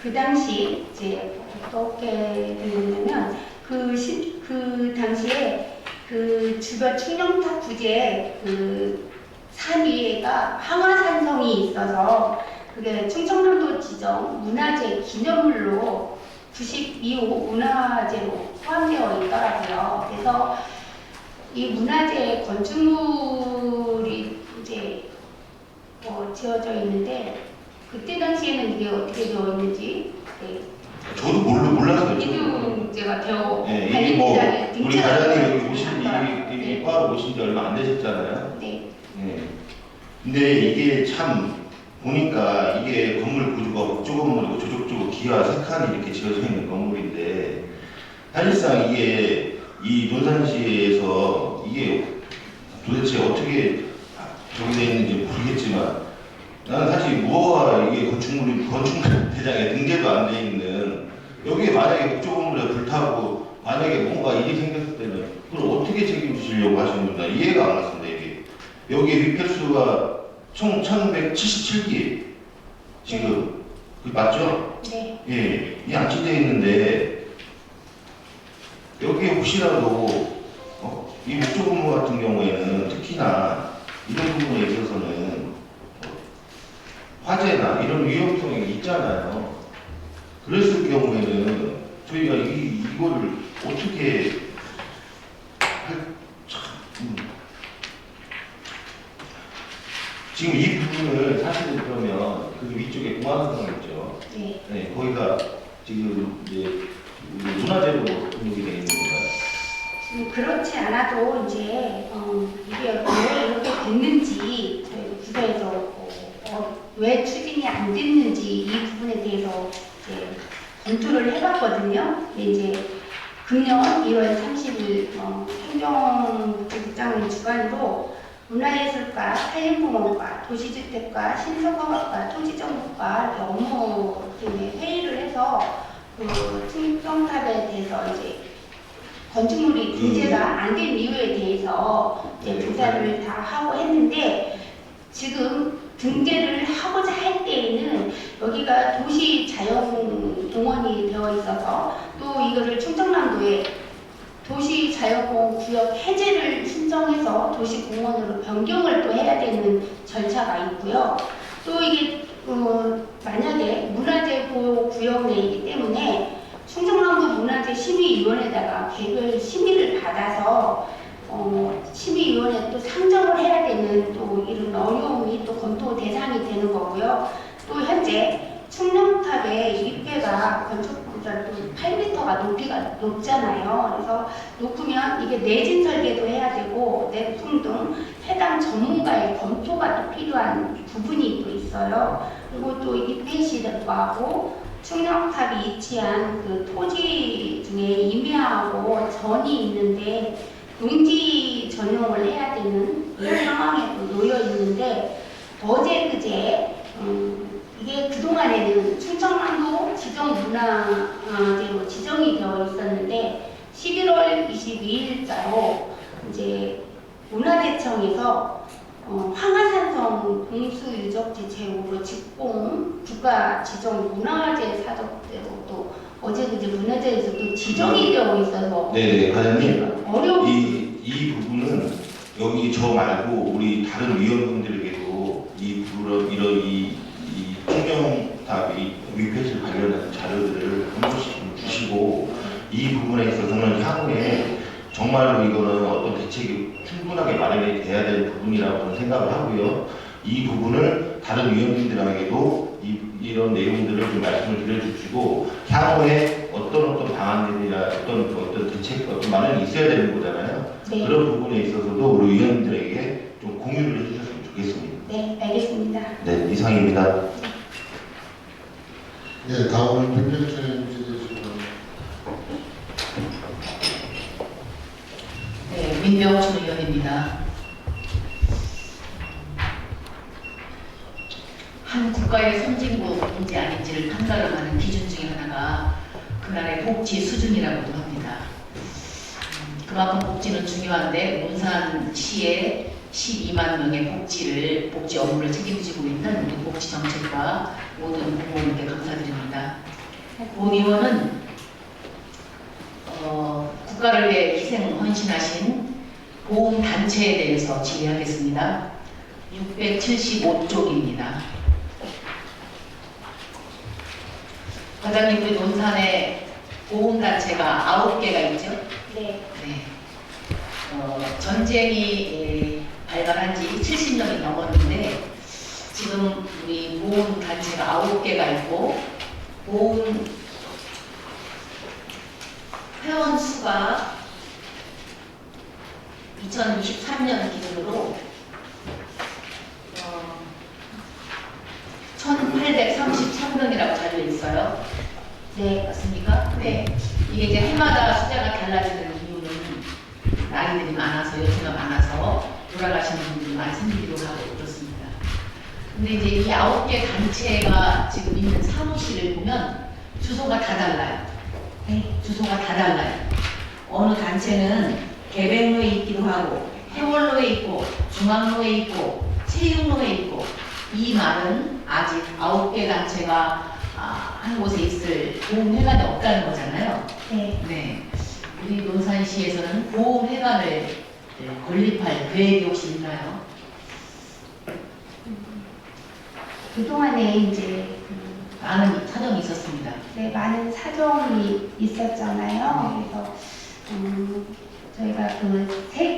Speaker 2: 그 당시 이제 어떻게 되냐면 그 당시에 그 주변 충령탑 부지에 그 산 위에가 항화산성이 있어서 그게 충청남도 지정 문화재 기념물로 92호 문화재로 포함되어 있더라고요. 그래서 이 문화재 건축물이 이제 지어져 있는데 그때 당시에는 이게 어떻게 되어 있는지
Speaker 5: 저도 몰라서요.
Speaker 2: 이게 문제가 되어
Speaker 5: 예, 이게 뭐 우리 과장님 여기 오신 이
Speaker 2: 네.
Speaker 5: 과로 오신 지 얼마 안 되셨잖아요.
Speaker 2: 네.
Speaker 5: 예. 근데 이게 참 보니까 이게 건물 구조가 목조 건물이고 저쪽쪽으로 기와 세 칸이 이렇게 지어져 있는 건물인데 사실상 이게 이 논산시에서 이게 도대체 어떻게 저기 되어 있는지 모르겠지만 나는 사실 무허가 이게 건축물 대장에 등재도 안 돼 있는 여기에 만약에 목조 건물에 불타고 만약에 뭔가 일이 생겼을 때는 그걸 어떻게 책임지시려고 하시는 건지 이해가 안 갔습니다. 이게 여기 위패수가 총 1177기 지금 그 맞죠?
Speaker 2: 네.
Speaker 5: 예, 이 안치되어 있는데 여기에 혹시라도 이 목조 건물 같은 경우에는 특히나 이런 부분에 있어서는 화재나 이런 위험성이 있잖아요. 그랬을 경우에는 저희가 이거를 어떻게 지금 이 부분을 사실은 그러면 그 위쪽에 공항성 있죠.
Speaker 2: 네.
Speaker 5: 네, 거기가 지금 이제 문화재로 등록이 되어 있는 건가요?
Speaker 2: 그렇지 않아도 이제 이게 왜 이렇게 됐는지 저희 부서에서 왜 추진이 안 됐는지 이 부분에 대해서 이제 검토를 해봤거든요. 근데 이제 금년 1월 30일 행정국장님 주관으로 문화예술과, 산림공원과, 도시주택과, 신성공학과, 토지정보과 업무팀에 회의를 해서 그 충정탑에 대해서 이제 건축물이 등재가 안 된 이유에 대해서 이제 조사를 다 하고 했는데 지금 등재를 하고자 할 때에는 여기가 도시 자연공원이 되어 있어서 또 이거를 충청남도에 도시 자연공원 구역 해제를 신청해서 도시공원으로 변경을 또 해야 되는 절차가 있고요. 또 이게 만약에 문화재 보호 구역 내이기 때문에 충청남도 문화재 심의위원회에다가 개별 심의를 받아서 심의위원회 또 상정을 해야 되는 또 이런 어려움이 또 검토 대상이 되는 거고요. 또 현재 충령탑의 윗배가 건축보다 또 8m가 높이가 높잖아요. 그래서 높으면 이게 내진 설계도 해야 되고 내품 등 해당 전문가의 검토가 또 필요한 부분이 또 있어요. 그리고 또 입회실하고 충령탑이 위치한 그 토지 중에 임야하고 전이 있는데 농지 전용을 해야 되는 그런 상황에 또 놓여 있는데 어제 그제 이게 그동안에는 충청남도 지정문화재로 지정이 되어 있었는데 11월 22일자로 이제 문화재청에서 황하산성 공수유적지 제5로 직공 국가 지정 문화재 사적대로 또 어제 그제 문화재에서 또 지정이 되어 있어서
Speaker 5: 네, 과장님.
Speaker 2: 어려운
Speaker 5: 이 부분은 여기 저 말고 우리 다른 위원분들에게도 이 충령탑이 위패실 관련한 자료들을 한 번씩 주시고 이 부분에 있어서는 향후에 정말로 이거는 어떤 대책이 충분하게 마련이 돼야 될 부분이라고 저는 생각을 하고요. 이 부분을 다른 위원님들에게도 이런 내용들을 좀 말씀을 드려주시고 향후에 어떤 방안들이나 어떤 대책, 어떤 마련이 있어야 되는 거잖아요.
Speaker 2: 네.
Speaker 5: 그런 부분에 있어서도 우리 위원님들에게 좀 공유를 해주셨으면 좋겠습니다.
Speaker 2: 네, 알겠습니다.
Speaker 5: 네, 이상입니다.
Speaker 1: 예, 다음은 김경철
Speaker 3: 네,
Speaker 6: 민병춘 의원입니다. 한 국가의 선진국인지 아닌지를 판가름하는 기준 중에 하나가 그 나라의 복지 수준이라고도 합니다. 그만큼 복지는 중요한데 논산시의 12만 명의 복지 업무를 책임지고 있는 우리 복지정책과 모든 공무원께 감사드립니다. 본 의원은 국가를 위해 희생 헌신하신 보훈단체에 대해서 질의하겠습니다. 675쪽입니다. 과장님, 우리 논산에 보훈단체가 9개가 있죠?
Speaker 2: 네.
Speaker 6: 네. 전쟁이 발발한 지 70년이 넘었는데 지금 우리 보훈단체가 9개가 있고 보훈 회원 수가 2023년 기준으로 1833명이라고 달려 있어요. 네, 맞습니까? 네. 이게 이제 해마다 숫자가 달라지는 이유는 나이들이 많아서, 연세가 많아서 돌아가시는 분들이 많이 생기기도 하고 그렇습니다. 근데 이제 이 9개 단체가 지금 있는 사무실을 보면 주소가 다 달라요. 네, 주소가 다 달라요. 어느 단체는 계백로에 있기도 하고, 해월로에 있고, 중앙로에 있고, 체육로에 있고, 이 말은 아직 9개 단체가 한 곳에 있을 보훈회관이 없다는 거잖아요.
Speaker 2: 네.
Speaker 6: 네. 우리 논산시에서는 보훈회관을 건립할 계획이 혹시 있나요?
Speaker 2: 그동안에 이제
Speaker 6: 많은 사정이 있었습니다.
Speaker 2: 네, 많은 사정이 있었잖아요. 그래서 저희가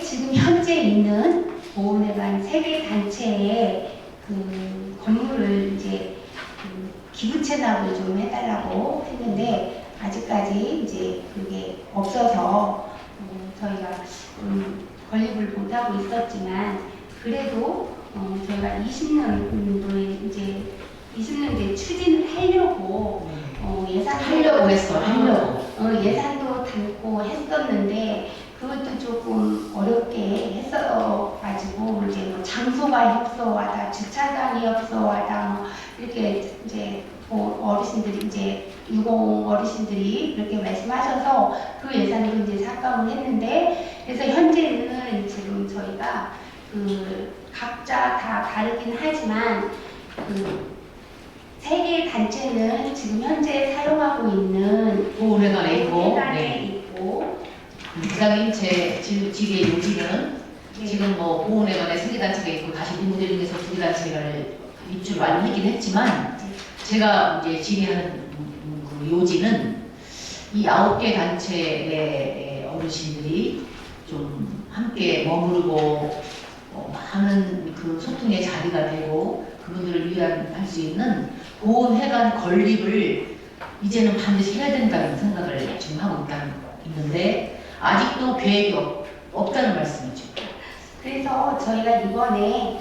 Speaker 2: 지금 현재 있는 보훈회관 3개 단체의 그 건물을 이제 기부 체납을 좀 해달라고 했는데 아직까지 이제 그게 없어서 저희가 건립을 못하고 있었지만 그래도 저희가 20년도에 이제 20년도에 추진을 하려고
Speaker 6: 하려고 했어, 하려고.
Speaker 2: 예산도 담고 했었는데 그것도 조금 어렵게 했어가지고 이제 뭐 장소가 협소하다, 주차장이 협소하다, 뭐 이렇게 이제 어르신들이 이제 유공 어르신들이 그렇게 말씀하셔서 그 예산을 이제 삭감을 했는데 그래서 현재는 지금 저희가 각자 다 다르긴 하지만 3개 단체는 지금 현재 사용하고 있는
Speaker 6: 보훈회관에 있고,
Speaker 2: 보훈회관에 있고
Speaker 6: 부장님 제 질의의 요지는 지금 뭐 보훈회관에 3개 단체가 있고 다시 리모델링해서 2개 단체를 입주를 많이 했긴 했지만 제가 이제 질의하는 그 요지는 이 9개 단체의 어르신들이 좀 함께 머무르고 많은 그 소통의 자리가 되고 그분들을 위한 할 수 있는 보훈회관 건립을 이제는 반드시 해야 된다는 생각을 지금 하고 있는데 아직도 계획이 없다는 말씀이죠.
Speaker 2: 그래서 저희가 이번에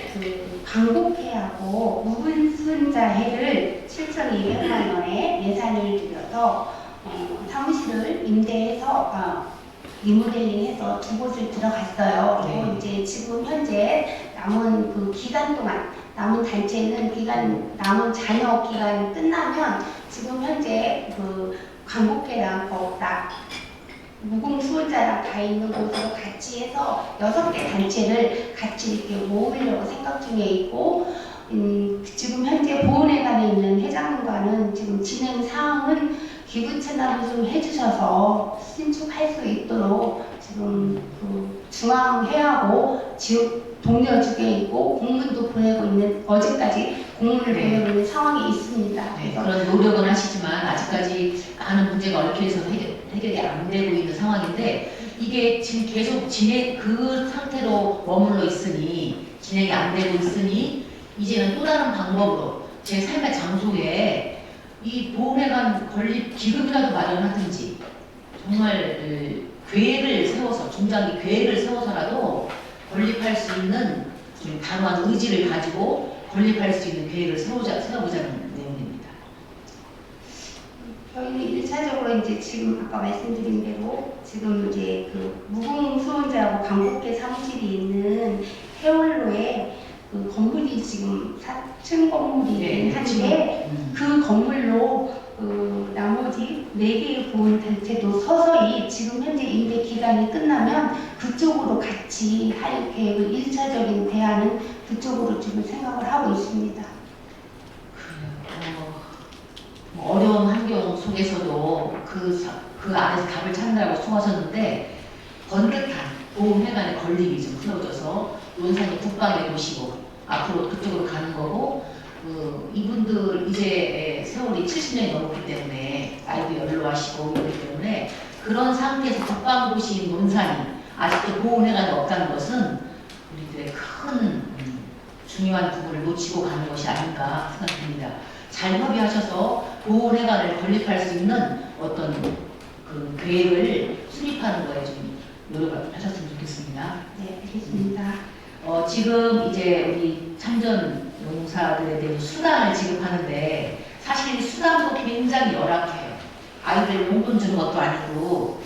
Speaker 2: 광복회하고 무분순자회를 7,200만 원의 예산을 들여서 사무실을 임대해서 리모델링해서 2곳을 들어갔어요. 그리고 이제 지금 현재 남은 그 기간 동안 남은 단체는 남은 잔여 기간이 끝나면 지금 현재 광복회랑 무공수호자랑 다 있는 곳으로 같이 해서 6개 단체를 같이 이렇게 모으려고 생각 중에 있고 지금 현재 보훈회관에 있는 회장님과는 지금 진행 사항은 기부 체납을 좀 해주셔서 신축할 수 있도록 지금 중앙회하고 지역 동료 쪽에 있고 공문도 보내고 있는 어제까지 공문을 보내고 있는 상황이 있습니다.
Speaker 6: 네, 그런 노력은 하시지만 아직까지 많은 문제가 얽혀서 해결이 안 되고 있는 상황인데 이게 지금 계속 그 상태로 머물러 있으니 진행이 안 되고 있으니 이제는 또 다른 방법으로 제 삶의 장소에 이 보훈회관 건립 기금이라도 마련하든지 정말 계획을 세워서 중장기 계획을 세워서라도 건립할 수 있는 좀 단호한 의지를 가지고 건립할 수 있는 계획을 세워보자는 내용입니다.
Speaker 2: 저희는 1차적으로 이제 지금 아까 말씀드린 대로 지금 이제 그 무궁수원자하고 강북계 사무실이 있는 해월로에 그 건물이 지금 4층 건물이긴 한데 그 건물로 나머지 4개의 보훈 단체도 서서히 지금 현재 임대 기간이 끝나면 그쪽으로 같이 할 계획을 1차적인 대안은 그쪽으로 지금 생각을 하고 있습니다.
Speaker 6: 어려운 환경 속에서도 그 안에서 답을 찾느라고 수고하셨는데 번듯한 보험회관의 건립이 좀 풀어져서 논산이 국방에 모시고 앞으로 그쪽으로 가는 거고 이분들 이제 세월이 70년이 넘었기 때문에 나이도 연로하시고 이러기 때문에 그런 상태에서 국방도시인 논산이 아직도 보험회관이 없다는 것은 우리들의 큰 중요한 부분을 놓치고 가는 것이 아닌가 생각됩니다. 잘 협의하셔서 보훈회관을 건립할 수 있는 어떤 그 계획을 수립하는 거에 좀 노력을 하셨으면 좋겠습니다.
Speaker 2: 네, 알겠습니다.
Speaker 6: 지금 이제 우리 참전 용사들에 대해 수당을 지급하는데 사실 수당도 굉장히 열악해요. 아이들 용돈 주는 것도 아니고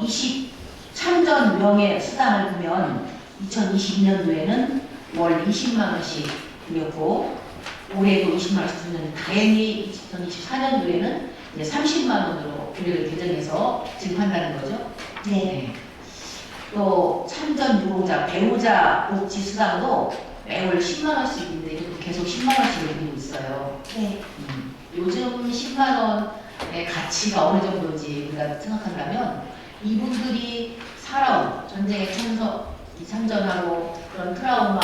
Speaker 6: 20 참전 명예 수당을 보면 2022년도에는 월 20만 원씩 드렸고 올해도 20만 원씩 주는 다행히 2024년도에는 이제 30만 원으로 계획을 개정해서 지급한다는 거죠.
Speaker 2: 네.
Speaker 6: 또 참전 유공자 배우자 복지 수당도 매월 10만 원씩인데 이것도 계속 10만 원씩을 드리고 있어요.
Speaker 2: 네.
Speaker 6: 요즘 10만 원의 가치가 어느 정도인지 우리가 생각한다면 이분들이 살아온 전쟁에 참전하고 그런 트라우마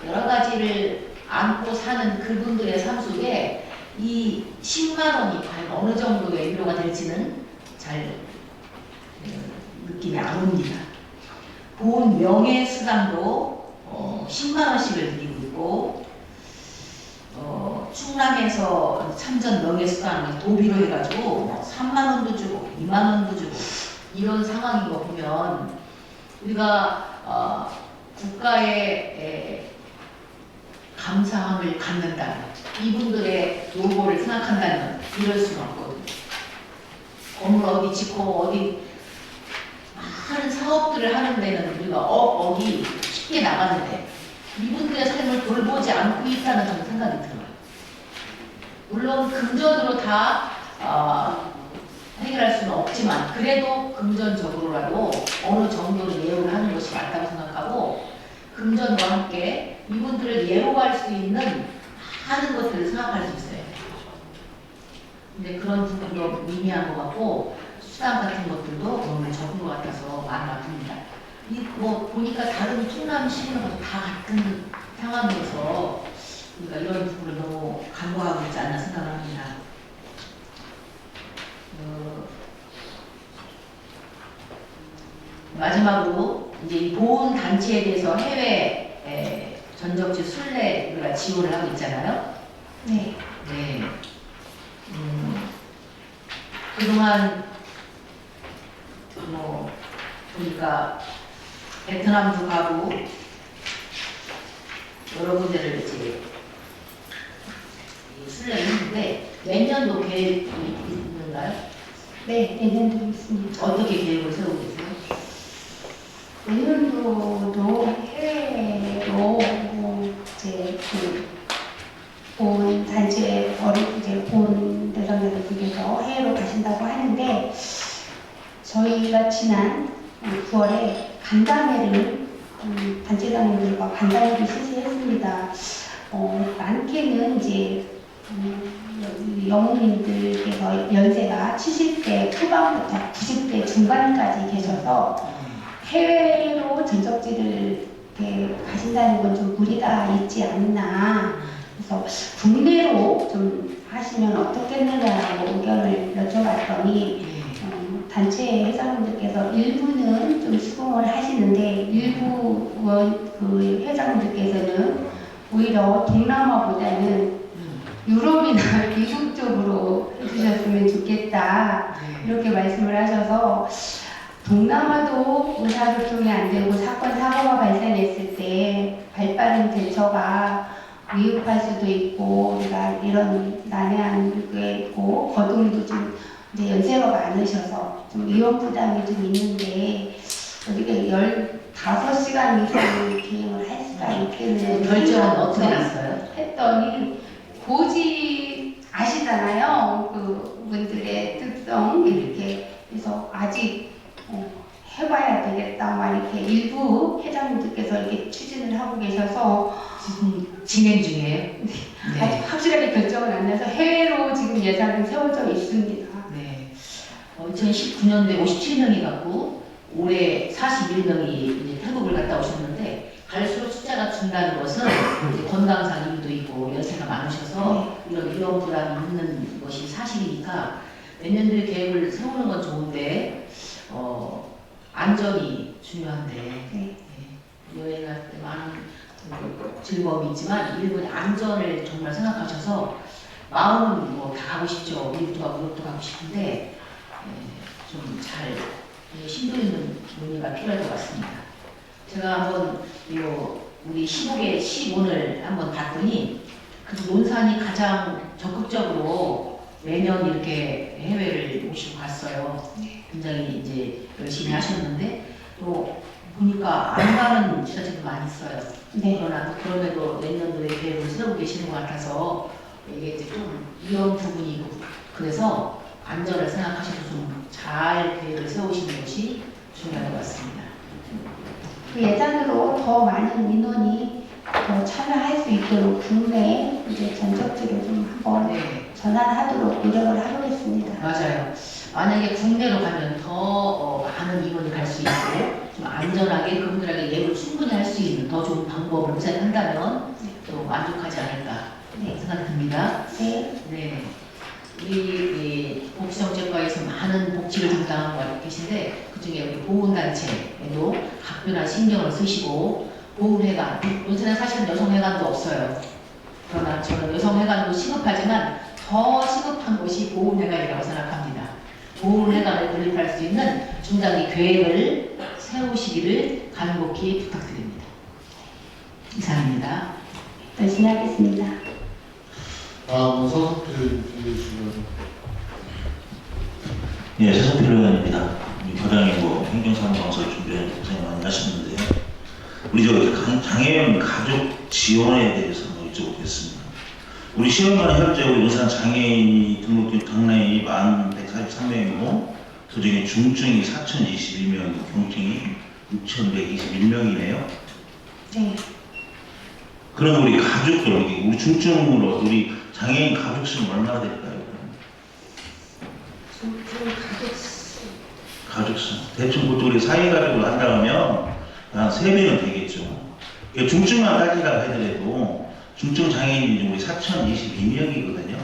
Speaker 6: 여러 가지를 안고 사는 그분들의 삶 속에 이 10만 원이 과연 어느 정도의 위로가 될지는 잘 느낌이 안 옵니다. 보훈 명예수당도 10만 원씩을 드리고 있고 충남에서 참전 명예수당 도비로 해가지고 3만 원도 주고 2만 원도 주고 이런 상황인 거 보면 우리가 국가의 감사함을 갖는다면 이분들의 노고를 생각한다면 이럴 수는 없거든요. 건물 어디 짓고 어디 많은 사업들을 하는 데는 우리가 억이 쉽게 나가는데 이분들의 삶을 돌보지 않고 있다는 저는 생각이 들어요. 물론 금전으로 다 해결할 수는 없지만 그래도 금전적으로라도 어느 정도는 예우를 하는 것이 맞다고 생각하고 금전과 함께 이분들을 예로할 수 있는 많은 것들을 생각할 수 있어요. 근데 그런 부분도 미미한 것 같고 수당 같은 것들도 너무 적은 것 같아서 마음이 아픕니다. 뭐 보니까 다른 충남 시민들도 다 같은 상황에서 우리가 이런 부분을 너무 간과하고 있지 않나 생각합니다. 마지막으로 이제 이 보훈 단체에 대해서 해외 전적지 순례 우리가 지원을 하고 있잖아요.
Speaker 2: 네.
Speaker 6: 네. 그동안 뭐 보니까 베트남도 가고 여러 군데를 이제 순례를 했는데 내년도 계획이 있는가요?
Speaker 2: 네, 내년도 있습니다.
Speaker 6: 어떻게 계획을 세우고 계세요?
Speaker 2: 내년도도 해외로 이제 그 보훈 단체 이제 보훈 대상자들께서 해외로 가신다고 하는데 저희가 지난 9월에 간담회를 단체장님들과 간담회를 실시했습니다. 많게는 이제 영웅님들께서 연세가 70대 후반부터 90대 중반까지 계셔서 해외로 전적지를 이렇게 가신다는 건 좀 무리가 있지 않나. 그래서 국내로 좀 하시면 어떻겠느냐라고 의견을 여쭤봤더니 단체 회장님들께서 일부는 좀 수긍을 하시는데 일부 그 회장님들께서는 오히려 동남아보다는 유럽이나 미국 쪽으로 해주셨으면 좋겠다 이렇게 말씀을 하셔서 동남아도 의사소통이 안 되고 사건 사고가 발생했을 때 발빠른 대처가 위협할 수도 있고 우리가 이런 난해한 게 있고 거동도 좀 이제 연세가 많으셔서 좀 위험 부담이 좀 있는데 우리가 15시간 이상 비행을 할 수가 있겠는
Speaker 6: 결정은 어떻게 났어요?
Speaker 2: 했더니 고지 아시잖아요. 그 분들의 특성 이렇게 그래서 아직 해봐야 되겠다 막 이렇게 일부 회장님들께서 이렇게 추진을 하고 계셔서
Speaker 6: 지금 진행 중이에요?
Speaker 2: 아직 확실하게 결정은 안 나서 해외로 지금 예산은 세워져 있습니다.
Speaker 6: 네. 2019년도에 57명이 갔고 올해 41명이 이제 태국을 갔다 오셨는데 갈수록 숫자가 준다는 것은 이제 건강상 이유도 있고 연세가 많으셔서 이런 위험 부담이 있는 것이 사실이니까 내년도에 계획을 세우는 건 좋은데 안전이 중요한데
Speaker 2: 네.
Speaker 6: 여행할 때 많은 즐거움이 있지만 일본 안전을 정말 생각하셔서 마음은 뭐 다 가고 싶죠. 미국도 가고 유럽도 가고 싶은데 좀 잘 심도 있는 논의가 필요할 것 같습니다. 제가 한번 우리 15개 시군을 한번 봤더니 그 논산이 가장 적극적으로 매년 이렇게 해외를 모시고 갔어요. 굉장히 이제 열심히 하셨는데 또 보니까 안 가는 지자체도 많이 있어요.
Speaker 2: 네.
Speaker 6: 그러나 그럼에도 내년도에 계획을 세우고 계시는 것 같아서 이게 이제 좀 위험 부분이고 그래서 안전을 생각하셔서 좀 잘 계획을 세우시는 것이 중요한 것 같습니다.
Speaker 2: 그 예산으로 더 많은 민원이 더 참여할 수 있도록 국내에 이제 전적지로 좀 한번
Speaker 6: 네,
Speaker 2: 전환하도록 노력을 하겠습니다.
Speaker 6: 맞아요. 만약에 국내로 가면 더 많은 인원이 갈 수 있고 좀 안전하게 그분들에게 예우를 충분히 할 수 있는 더 좋은 방법을 모색한다면 또 만족하지 않을까 생각이 듭니다.
Speaker 2: 네.
Speaker 6: 네. 우리 복지정책과에서 많은 복지를 담당하고 계신데 그중에 우리 보훈단체에도 각별한 신경을 쓰시고 보훈회관, 요새는 사실은 여성회관도 없어요. 그러나 저는 여성회관도 시급하지만 더 시급한 것이 보훈회관이라고 생각합니다. 보훈회관을 건립할 수 있는 중장기 계획을 세우시기를 간곡히 부탁드립니다. 이상입니다.
Speaker 2: 열심히 하겠습니다.
Speaker 1: 다음은 서석필 주시면.
Speaker 7: 예, 서석필 의원입니다. 교장이고 행정사무방서 준비하는 고생 많이 하셨는데요. 우리 장애인 가족 지원에 대해서 여쭤보겠습니다. 우리 시험관 현재 용산 장애인이 등록된 당라인이 1143명이고 그중에 중증이 4021명이고 경증이 6121명이네요.
Speaker 2: 네.
Speaker 7: 그럼 우리 가족들, 우리 중증으로 우리 장애인 가족 수는 얼마나 될까요? 가족 수. 대충 보통 우리 사회가족으로 한다고 하면 한 3배는 되겠죠. 중증만 따지라고 하더라도 중증 장애인이 우리 4022명이거든요.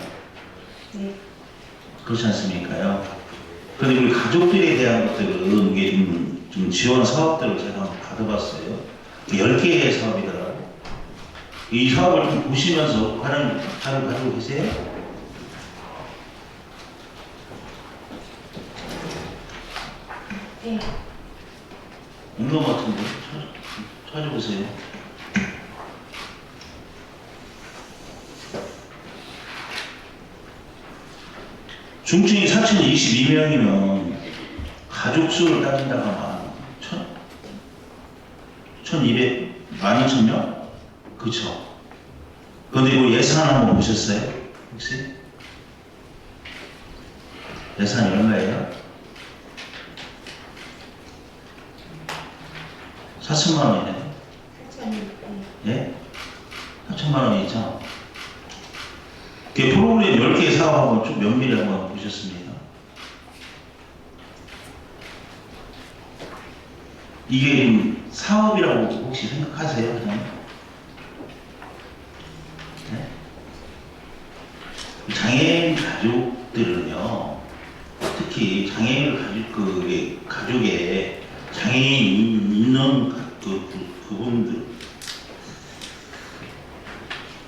Speaker 2: 네.
Speaker 7: 그렇지 않습니까요? 그런데 우리 가족들에 대한 것들은 이게 좀 지원 사업들을 제가 한번 받아봤어요. 10개의 사업이더라고요. 이 사업을 좀 보시면서 관을 가지고 계세요?
Speaker 2: 네.
Speaker 7: 없는 것 같은데 찾아보세요. 중증이 4022명이면 가족 수를 따진다고 하면 1200명? 그쵸? 그런데 이거 예산 한번 보셨어요? 혹시? 예산이 얼마예요? 4천만 원이네. 예? 4천만 원이죠? 그 프로그램 10개 사업 한번 좀 면밀히 한번 보셨습니다. 이게 사업이라고 혹시 생각하세요? 네? 장애인 가족들은요, 특히 장애인 가족에 장애인 있는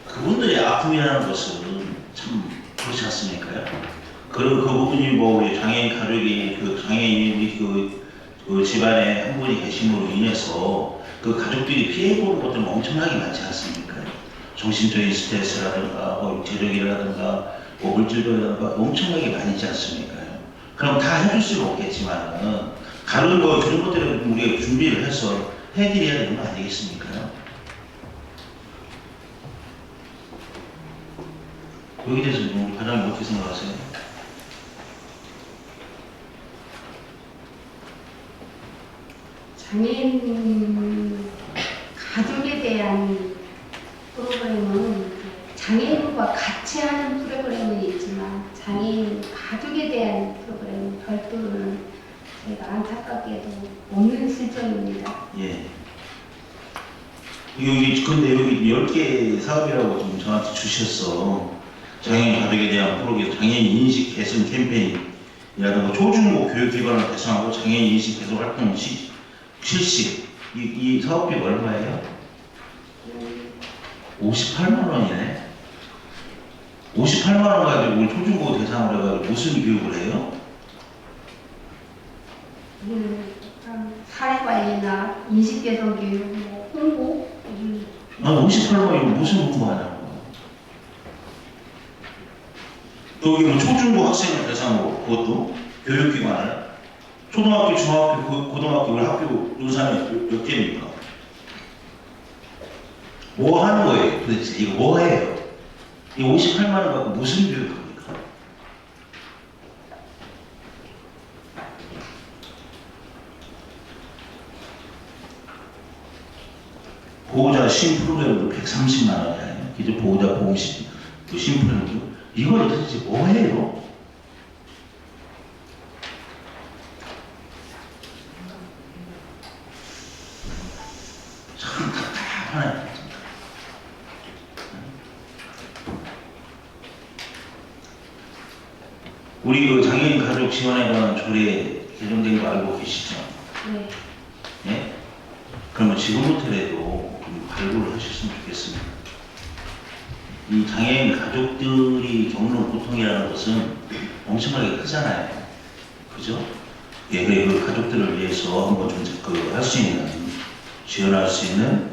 Speaker 7: 그분들의 아픔이라는 것은 참 그렇지 않습니까요? 그 부분이 뭐 우리 장애인 가족이 장애인이 그 집안에 한 분이 계심으로 인해서 그 가족들이 피해보는 것들은 엄청나게 많지 않습니까? 정신적인 스트레스라든가 뭐 육체적이라든가 뭐 물질적이라든가 엄청나게 많이 있지 않습니까요? 그럼 다 해줄 수는 없겠지만은 다른 거 그런 것들을 우리가 준비를 해서 해드려야 되는 거 아니겠습니까요? 여기 대해서 우리 과장님 어떻게 생각하세요?
Speaker 2: 장애인 가족에 대한 프로그램은 장애인과 같이 하는 프로그램은 있지만 장애인 가족에 대한 프로그램은 별도로는 저희가 안타깝게도 없는 실정입니다.
Speaker 7: 예. 여기 근데 여기 10개 사업이라고 좀 저한테 주셨어. 장애인 가족에 대한 프로그램, 장애인 인식 개선 캠페인이라든가 초중고 교육기관을 대상하고 장애인 인식 개선 활동 실시. 이 사업비가 얼마예요? 58만 원이네. 58만 원 가지고 우리 초중고 대상으로 해가지고 무슨 교육을 해요?
Speaker 2: 사회 관리나 인식 개선 교육, 뭐 홍보,
Speaker 7: 아니 58만 원이면 무슨 공부하냐고. 여기 뭐 초중고 학생을 대상으로 그것도 교육기관을 초등학교, 중학교, 고등학교, 우리 학교 논산이 몇 개입니까? 뭐 하는 거예요 도대체? 이거 뭐 해요? 이 58만 원 갖고 무슨 교육합니까? 보호자 신 프로그램도 130만 원이에요. 기존 보호자 보험신 신 프로그램도 이걸 도대체 뭐 해요? 참 답답하네. 우리 그 장애인 가족 지원에 관한 조례 개정된 거 알고 계시죠?
Speaker 2: 네.
Speaker 7: 예? 그러면 지금부터라도 좀 발굴을 하셨으면 좋겠습니다. 이 장애인 가족들이 겪는 고통이라는 것은 엄청나게 크잖아요. 그죠? 예, 그 가족들을 위해서 한번 좀 할 수 있는, 지원할 수 있는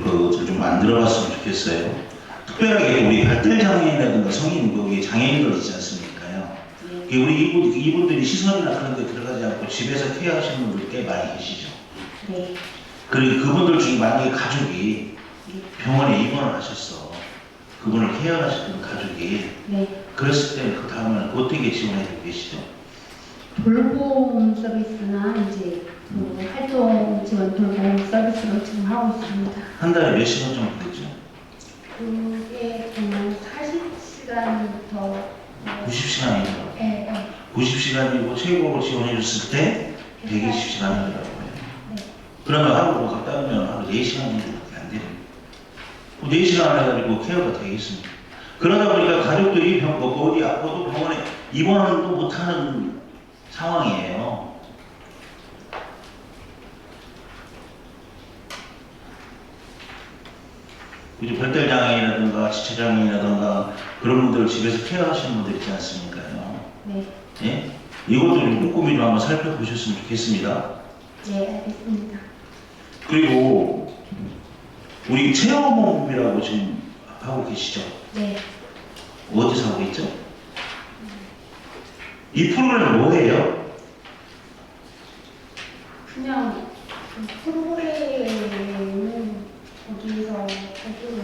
Speaker 7: 그것을 좀 만들어봤으면 좋겠어요. 특별하게 우리 발달 장애인이라든가 성인, 여기 장애인들 있지 않습니까요? 예, 우리 이분들이 시설이나 그런 데 들어가지 않고 집에서 케어하시는 분들 꽤 많이 계시죠?
Speaker 2: 네.
Speaker 7: 그리고 그분들 중에 만약에 가족이 병원에 입원을 하셨어. 그분을 케어하시던 가족이.
Speaker 2: 네.
Speaker 7: 그랬을 때 그 다음에는 어떻게 지원해주고 계시죠?
Speaker 2: 돌봄 서비스나 이제 그 활동 지원 돌봄 서비스로 지금 하고 있습니다.
Speaker 7: 한 달에 몇 시간 정도 되죠?
Speaker 2: 그게 보면 40시간부터
Speaker 7: 90시간이죠.
Speaker 2: 네,
Speaker 7: 90시간이고 최고로 지원해줬을 때 120시간이라고 해요.
Speaker 2: 네.
Speaker 7: 그러면 하루 갔다 오면 하루 4시간 정도밖에 안 돼요. 4시간 해가지고 케어가 되겠습니다. 그러다 보니까 가족들이 어디 아파도 병원에 입원도 못하는 상황이에요. 그죠? 발달장애인이라든가 지체장애인이라든가 그런 분들 집에서 케어하시는 분들 있지 않습니까요?
Speaker 2: 네.
Speaker 7: 예? 이것도 좀 꼼꼼히 좀 한번 살펴보셨으면 좋겠습니다.
Speaker 2: 네, 알겠습니다.
Speaker 7: 그리고 우리 체험호흡이라고 지금 하고 계시죠?
Speaker 2: 네.
Speaker 7: 어디서 하고 있죠? 이 프로그램은 뭐예요?
Speaker 2: 그냥 그 프로그램은 거기서 발표를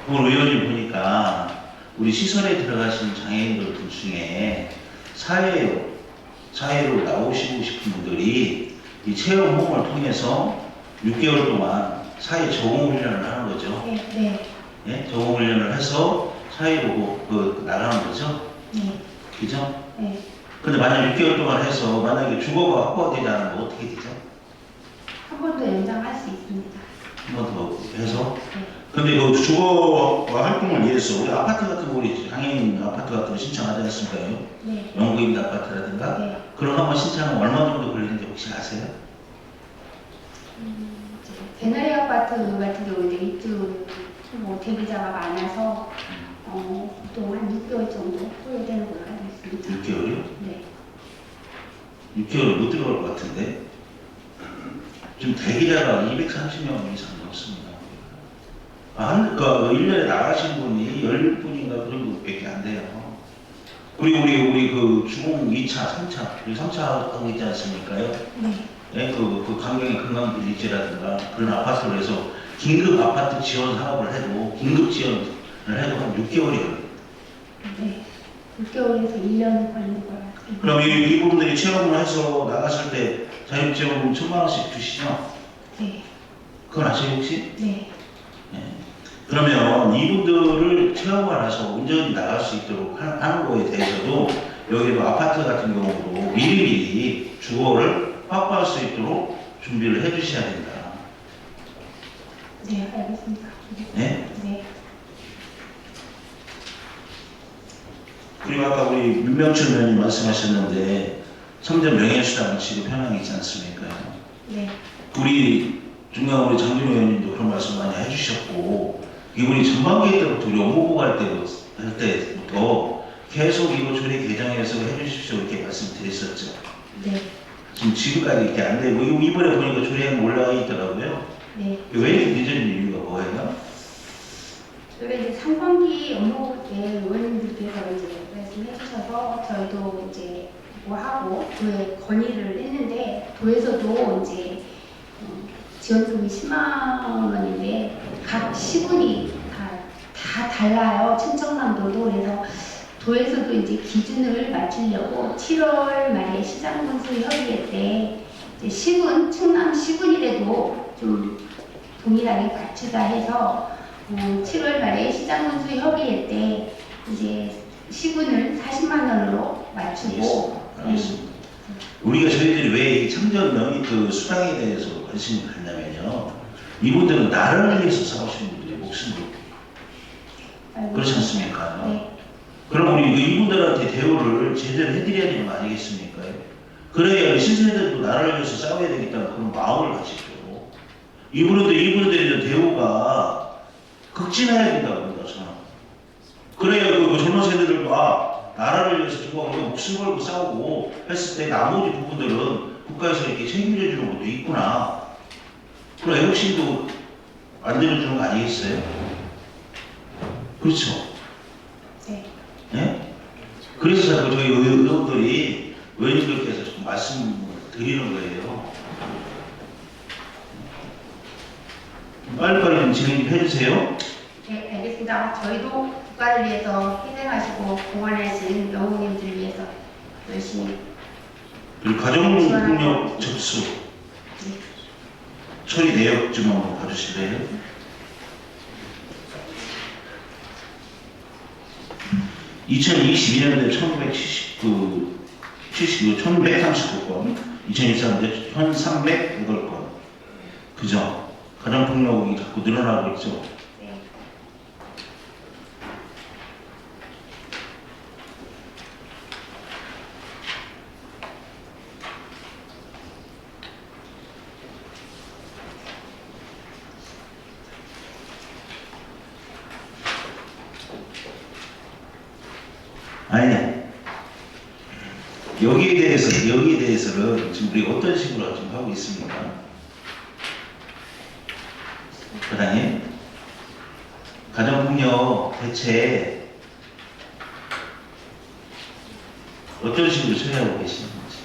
Speaker 7: 오늘 의원님 보니까 우리 시설에 들어가신 장애인들 중에 사회로 나오시고 싶은 분들이 이 체험 호흡을 통해서 6개월 동안 사회 적응 훈련을 하는 거죠.
Speaker 2: 네, 네,
Speaker 7: 예? 적응 훈련을 해서 사회로 나가는 거죠.
Speaker 2: 네,
Speaker 7: 그죠?
Speaker 2: 네.
Speaker 7: 근데 만약 6개월 동안 해서 만약에 주거가 확보가 되지 않으면 어떻게 되죠?
Speaker 2: 한 번 더 연장할 수 있습니다.
Speaker 7: 한 번 더 해서.
Speaker 2: 네.
Speaker 7: 근데 그 주거 활동을 위해서 우리 아파트 같은 거 우리 장애인 아파트 같은 거 신청하지 않습니까?
Speaker 2: 네.
Speaker 7: 영구입 아파트라든가
Speaker 2: 네.
Speaker 7: 그런 거 한번 신청하면 얼마 정도 걸리는지 혹시 아세요?
Speaker 2: 베나리 아파트 같은 경우는 입주 대기자가 많아서 보통 한 6개월 정도 소요되는 걸로 알고 있습니다.
Speaker 7: 6개월이요?
Speaker 2: 네.
Speaker 7: 6개월 못 들어갈 것 같은데 지금 대기자가 230명 이상 넘습니다. 그 1년에 나가신 분이 10분인가 그런 것밖에 안 돼요. 우리 그 주공 2차, 3차, 그리고 3차 하고 있지 않습니까요?
Speaker 2: 네.
Speaker 7: 네, 그 강경의 건강빌리지라든가 그런 아파트를 해서 긴급 아파트 지원 사업을 해도 긴급 지원을 해도 한 6개월이에요.
Speaker 2: 네. 6개월에서 1년 걸리는 것 같아요.
Speaker 7: 그럼 이 부분들이 체험을 해서 나갔을 때 자립지원금 1,000만 원씩 주시죠?
Speaker 2: 네.
Speaker 7: 그건 아세요 혹시?
Speaker 2: 네.
Speaker 7: 네. 그러면 이분들을 체험을 해서 온전히 나갈 수 있도록 하는 거에 대해서도 여기도 아파트 같은 경우도 미리미리 주거를 확보할 수 있도록 준비를 해 주셔야 된다.
Speaker 2: 네, 알겠습니다.
Speaker 7: 네?
Speaker 2: 네.
Speaker 7: 그리고 아까 우리 윤명춘 의원님 말씀하셨는데 3점 명예수당 지급 현황이 있지 않습니까?
Speaker 2: 네.
Speaker 7: 우리 중간 우리 장준호 의원님도 그런 말씀 많이 해주셨고 이분이 전반기 때부터 우리 업무보고 할 때부터 계속 이거 조례 개정해서 해주십시오 이렇게 말씀드렸었죠.
Speaker 2: 네.
Speaker 7: 지금까지 이렇게 안 되고 이번에 보니까 조례가 올라가 있더라고요.
Speaker 2: 네.
Speaker 7: 왜 이렇게 늦어진 이유가 뭐예요?
Speaker 2: 저희가 이제 상반기 업무 때 의원님들께서 이제 말씀해 주셔서 저희도 이제 뭐 하고 도에 건의를 했는데 도에서도 이제 지원금이 10만 원인데 각 시군이 다 달라요. 충청남도도. 그래서 도에서도 이제 기준을 맞추려고 7월 말에 시장군수 협의회 때 이제 시군, 충남 시군이라도 좀 동일하게 맞추자 해서 7월 말에 시장군수 협의회 때 이제 시군을 40만 원으로 맞추고
Speaker 7: 알겠습니다. 우리가 저희들이 왜 이 청년 명의 그 수당에 대해서 관심을 갖냐면요. 이분들은 나라를 위해서 싸우시는 분들의 목숨을 그렇지 않습니까?
Speaker 2: 네.
Speaker 7: 그럼 우리 이분들한테 대우를 제대로 해드려야 되는 거 아니겠습니까? 그래야 신세대도 나라를 위해서 싸워야 되겠다는 그런 마음을 가지죠. 이분들의 대우가 극진해야 된다고 봅니다, 저는. 그래야 그 젊은 세대들도 나라를 위해서 누가 우리가 목숨 걸고 싸우고 했을 때 나머지 부분들은 국가에서 이렇게 책임져 주는 것도 있구나. 그럼 애국심도 만들어주는 거 아니겠어요? 그렇죠?
Speaker 2: 네.
Speaker 7: 네? 그래서 자꾸 저희 의원들이 의원님들께서 좀 말씀을 드리는 거예요. 빨리빨리 좀 진행 좀 해주세요.
Speaker 2: 네, 알겠습니다. 저희도 국가를 위해서 희생하시고 공헌하신 영웅님들 위해서 열심히.
Speaker 7: 그리고 가정폭력 접수 처리 내역 좀 한번 봐주실래요? (2022년도에) 1139건, 2024년도에 1308건. 그죠? 가정폭력이 자꾸 늘어나고 있죠.
Speaker 2: 네.
Speaker 7: 아니야. 여기에 대해서는 지금 우리가 어떤 식으로 지금 하고 있습니까? 과장님, 가정폭력 대체 어떤 식으로 처리하고 계시는 건지.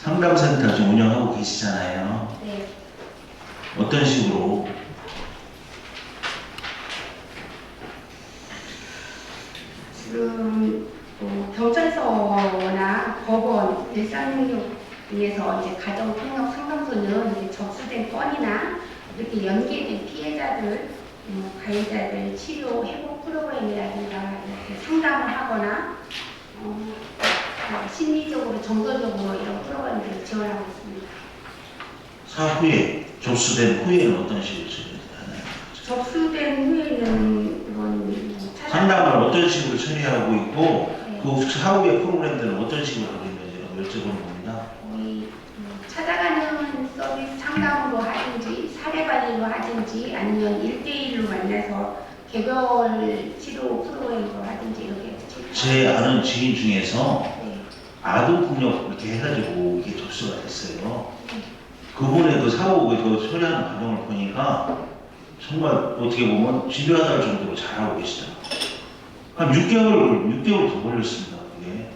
Speaker 7: 상담센터 좀 운영하고 계시잖아요.
Speaker 2: 네.
Speaker 7: 어떤 식으로?
Speaker 2: 지금 경찰서나 법원, 일상용역에서 이제 가정폭력 상담소는 이제 접수된 건이나 이렇게 연계된 피해자들, 가해자들 치료 회복 프로그램이라든가 이렇게 상담을 하거나 심리적으로 정서적으로 이런 프로그램들을 지원하고 있습니다.
Speaker 7: 사후에 접수된 후에는 어떤 식으로 처리하나요?
Speaker 2: 접수된 후에는 이건
Speaker 7: 상담을 어떤 식으로 처리하고 있고
Speaker 2: 네.
Speaker 7: 그 사후의 프로그램들은 어떤 식으로 하고 있는지라고 여쭤보는 겁니다.
Speaker 2: 거의 찾아가는 서비스 상담으로 하든지 사례관리로 하든지 아니면 1대1로 만나서 개별 치료 프로그램으로 하든지 이렇게
Speaker 7: 제 아는 지인 중에서
Speaker 2: 네.
Speaker 7: 아동폭력 이렇게 해가지고 이게 접수가 됐어요. 그분의 그 사후 그 처리하는 과정을 보니까 정말 어떻게 보면 집요하다 할 정도로 잘하고 계시더라고요. 한 6개월 더 걸렸습니다. 그게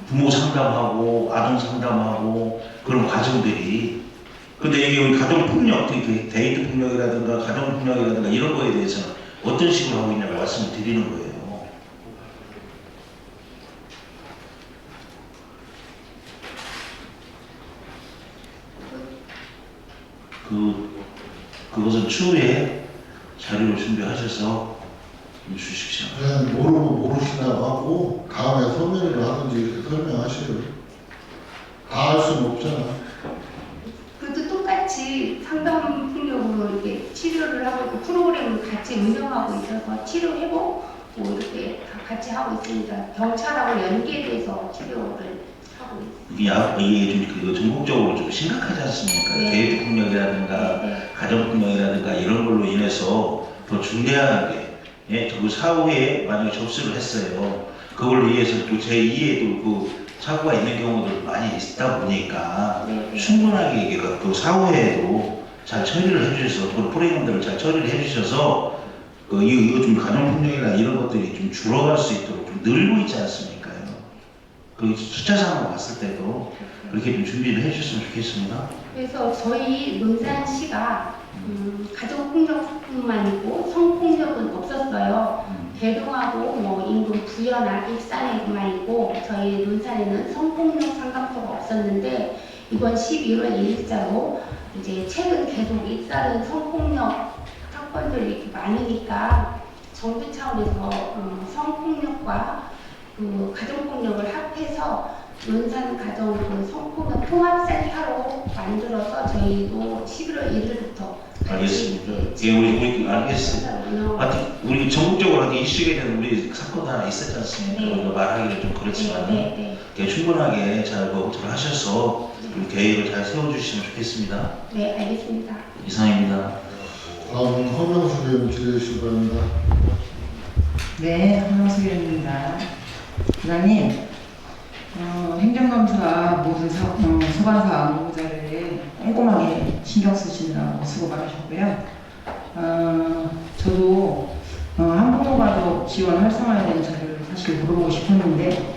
Speaker 7: 부모 상담하고 아동 상담하고 그런 과정들이. 근데 이게 우리 가정폭력, 데이트 폭력이라든가 가정폭력이라든가 이런 거에 대해서는 어떤 식으로 하고 있냐고 말씀을 드리는 거예요. 그것은 추후에 자료를 준비하셔서 주십시오.
Speaker 1: 그냥 모르시다고 하고 다음에 소명을 하든지 이렇게 설명하시죠. 다 할 수는 없잖아.
Speaker 2: 그것도 똑같이 상담 폭력으로 이렇게 치료를 하고 있고 프로그램을 같이 운영하고 있어서 치료 회복 뭐 이렇게 다 같이 하고 있습니다. 경찰하고 연계돼서 치료를 하고 있습니다.
Speaker 7: 이게 좀 전국적으로 좀 심각하지 않습니까?
Speaker 2: 네.
Speaker 7: 데이트 폭력이라든가
Speaker 2: 네.
Speaker 7: 가정 폭력이라든가 이런 걸로 인해서 더 중대한 게 그 사후에 만약에 접수를 했어요. 그걸 위해서 또 제2의 그 사고가 있는 경우도 많이 있다 보니까
Speaker 2: 네.
Speaker 7: 충분하게 이게 또 사후에도 잘 처리를 해주셔서 그 프로그램들을 잘 처리를 해주셔서 이거 좀 가정폭력이나 이런 것들이 좀 줄어갈 수 있도록 좀 늘고 있지 않습니까? 그 숫자상으로 봤을 때도 그렇게 좀 준비를 해주셨으면 좋겠습니다.
Speaker 2: 그래서 저희 논산시가 가정폭력뿐만 아니고 성폭력은 없었어요. 대동하고 뭐 인근 부여나 익산에만 있고 저희 논산에는 성폭력 상담소가 없었는데 이번 11월 1일자로 이제 최근 계속 잇따른 성폭력 사건들이 이렇게 많으니까 정부 차원에서 성폭력과 그 가정폭력을 합해서 논산 가정 그 성폭력 통합센터로 만들어서 저희도 11월 1일부터
Speaker 7: 알겠습니다. 예, 우리 알겠습니다. 하여튼 우리 전국적으로 하여튼 이슈에 대한 우리 사건도 하나 있었지 않습니까?
Speaker 2: 네.
Speaker 7: 말하기는 좀 그렇지만
Speaker 2: 네.
Speaker 7: 충분하게 잘 검토를 하셔서 그 계획을 잘 세워주시면 좋겠습니다.
Speaker 2: 네, 알겠습니다.
Speaker 7: 이상입니다.
Speaker 1: 다음은 허명수 의원 기대해주시기 바랍니다.
Speaker 8: 네, 한화수연입니다. 부장님, 행정검사 모든 소관사 업무자를 꼼꼼하게 신경 쓰시느라고 수고 많으셨고요. 저도 한국노가족 지원 활성화에 대한 자료를 사실 물어보고 싶었는데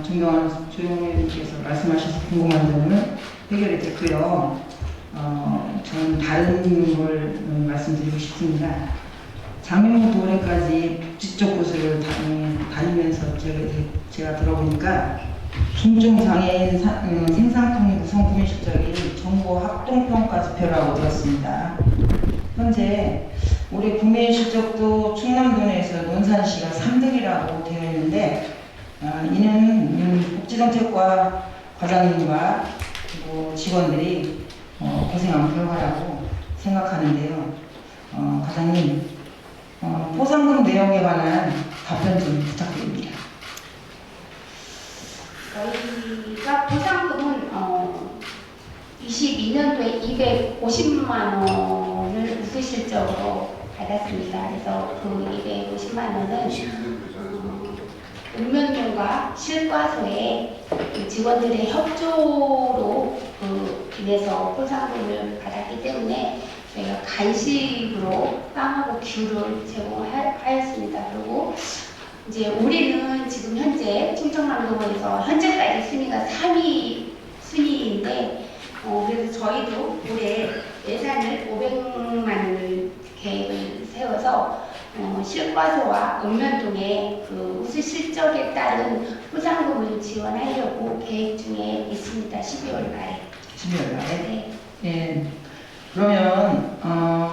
Speaker 8: 존경하는 조영님께서 말씀하셔서 궁금한 점은 해결이 됐고요. 저는 다른 걸 말씀드리고 싶습니다. 작년부터 올해까지 북지쪽 곳을 다니면서 제가 들어보니까 중증장애인 생산통일 구성 구매 실적이 정보 합동평가 지표라고 들었습니다. 현재 올해 구매 실적도 충남도 내에서 논산시가 3등이라고 되어 있는데 이는 복지정책과 과장님과 그리고 직원들이 고생한 결과라고 생각하는데요. 과장님, 포상금 내용에 관한 답변 좀 부탁드립니다.
Speaker 2: 저희가 보상금은 22년도에 250만 원을 우수실적으로 받았습니다. 그래서 그 250만 원은 읍면동과 실과소의 직원들의 협조로 인해서 포상금을 받았기 때문에 저희가 간식으로 빵하고 귤을 제공하였습니다. 그리고 이제 올해는 지금 현재 충청남도에서 현재까지 순위가 3위 순위인데 그래서 저희도 올해 예산을 500만 원을 계획을 세워서 실과소와 읍면동의 그 우수 실적에 따른 포상금을 지원하려고 계획 중에 있습니다. 12월 말에.
Speaker 8: 12월 말에?
Speaker 2: 네.
Speaker 8: 네. 그러면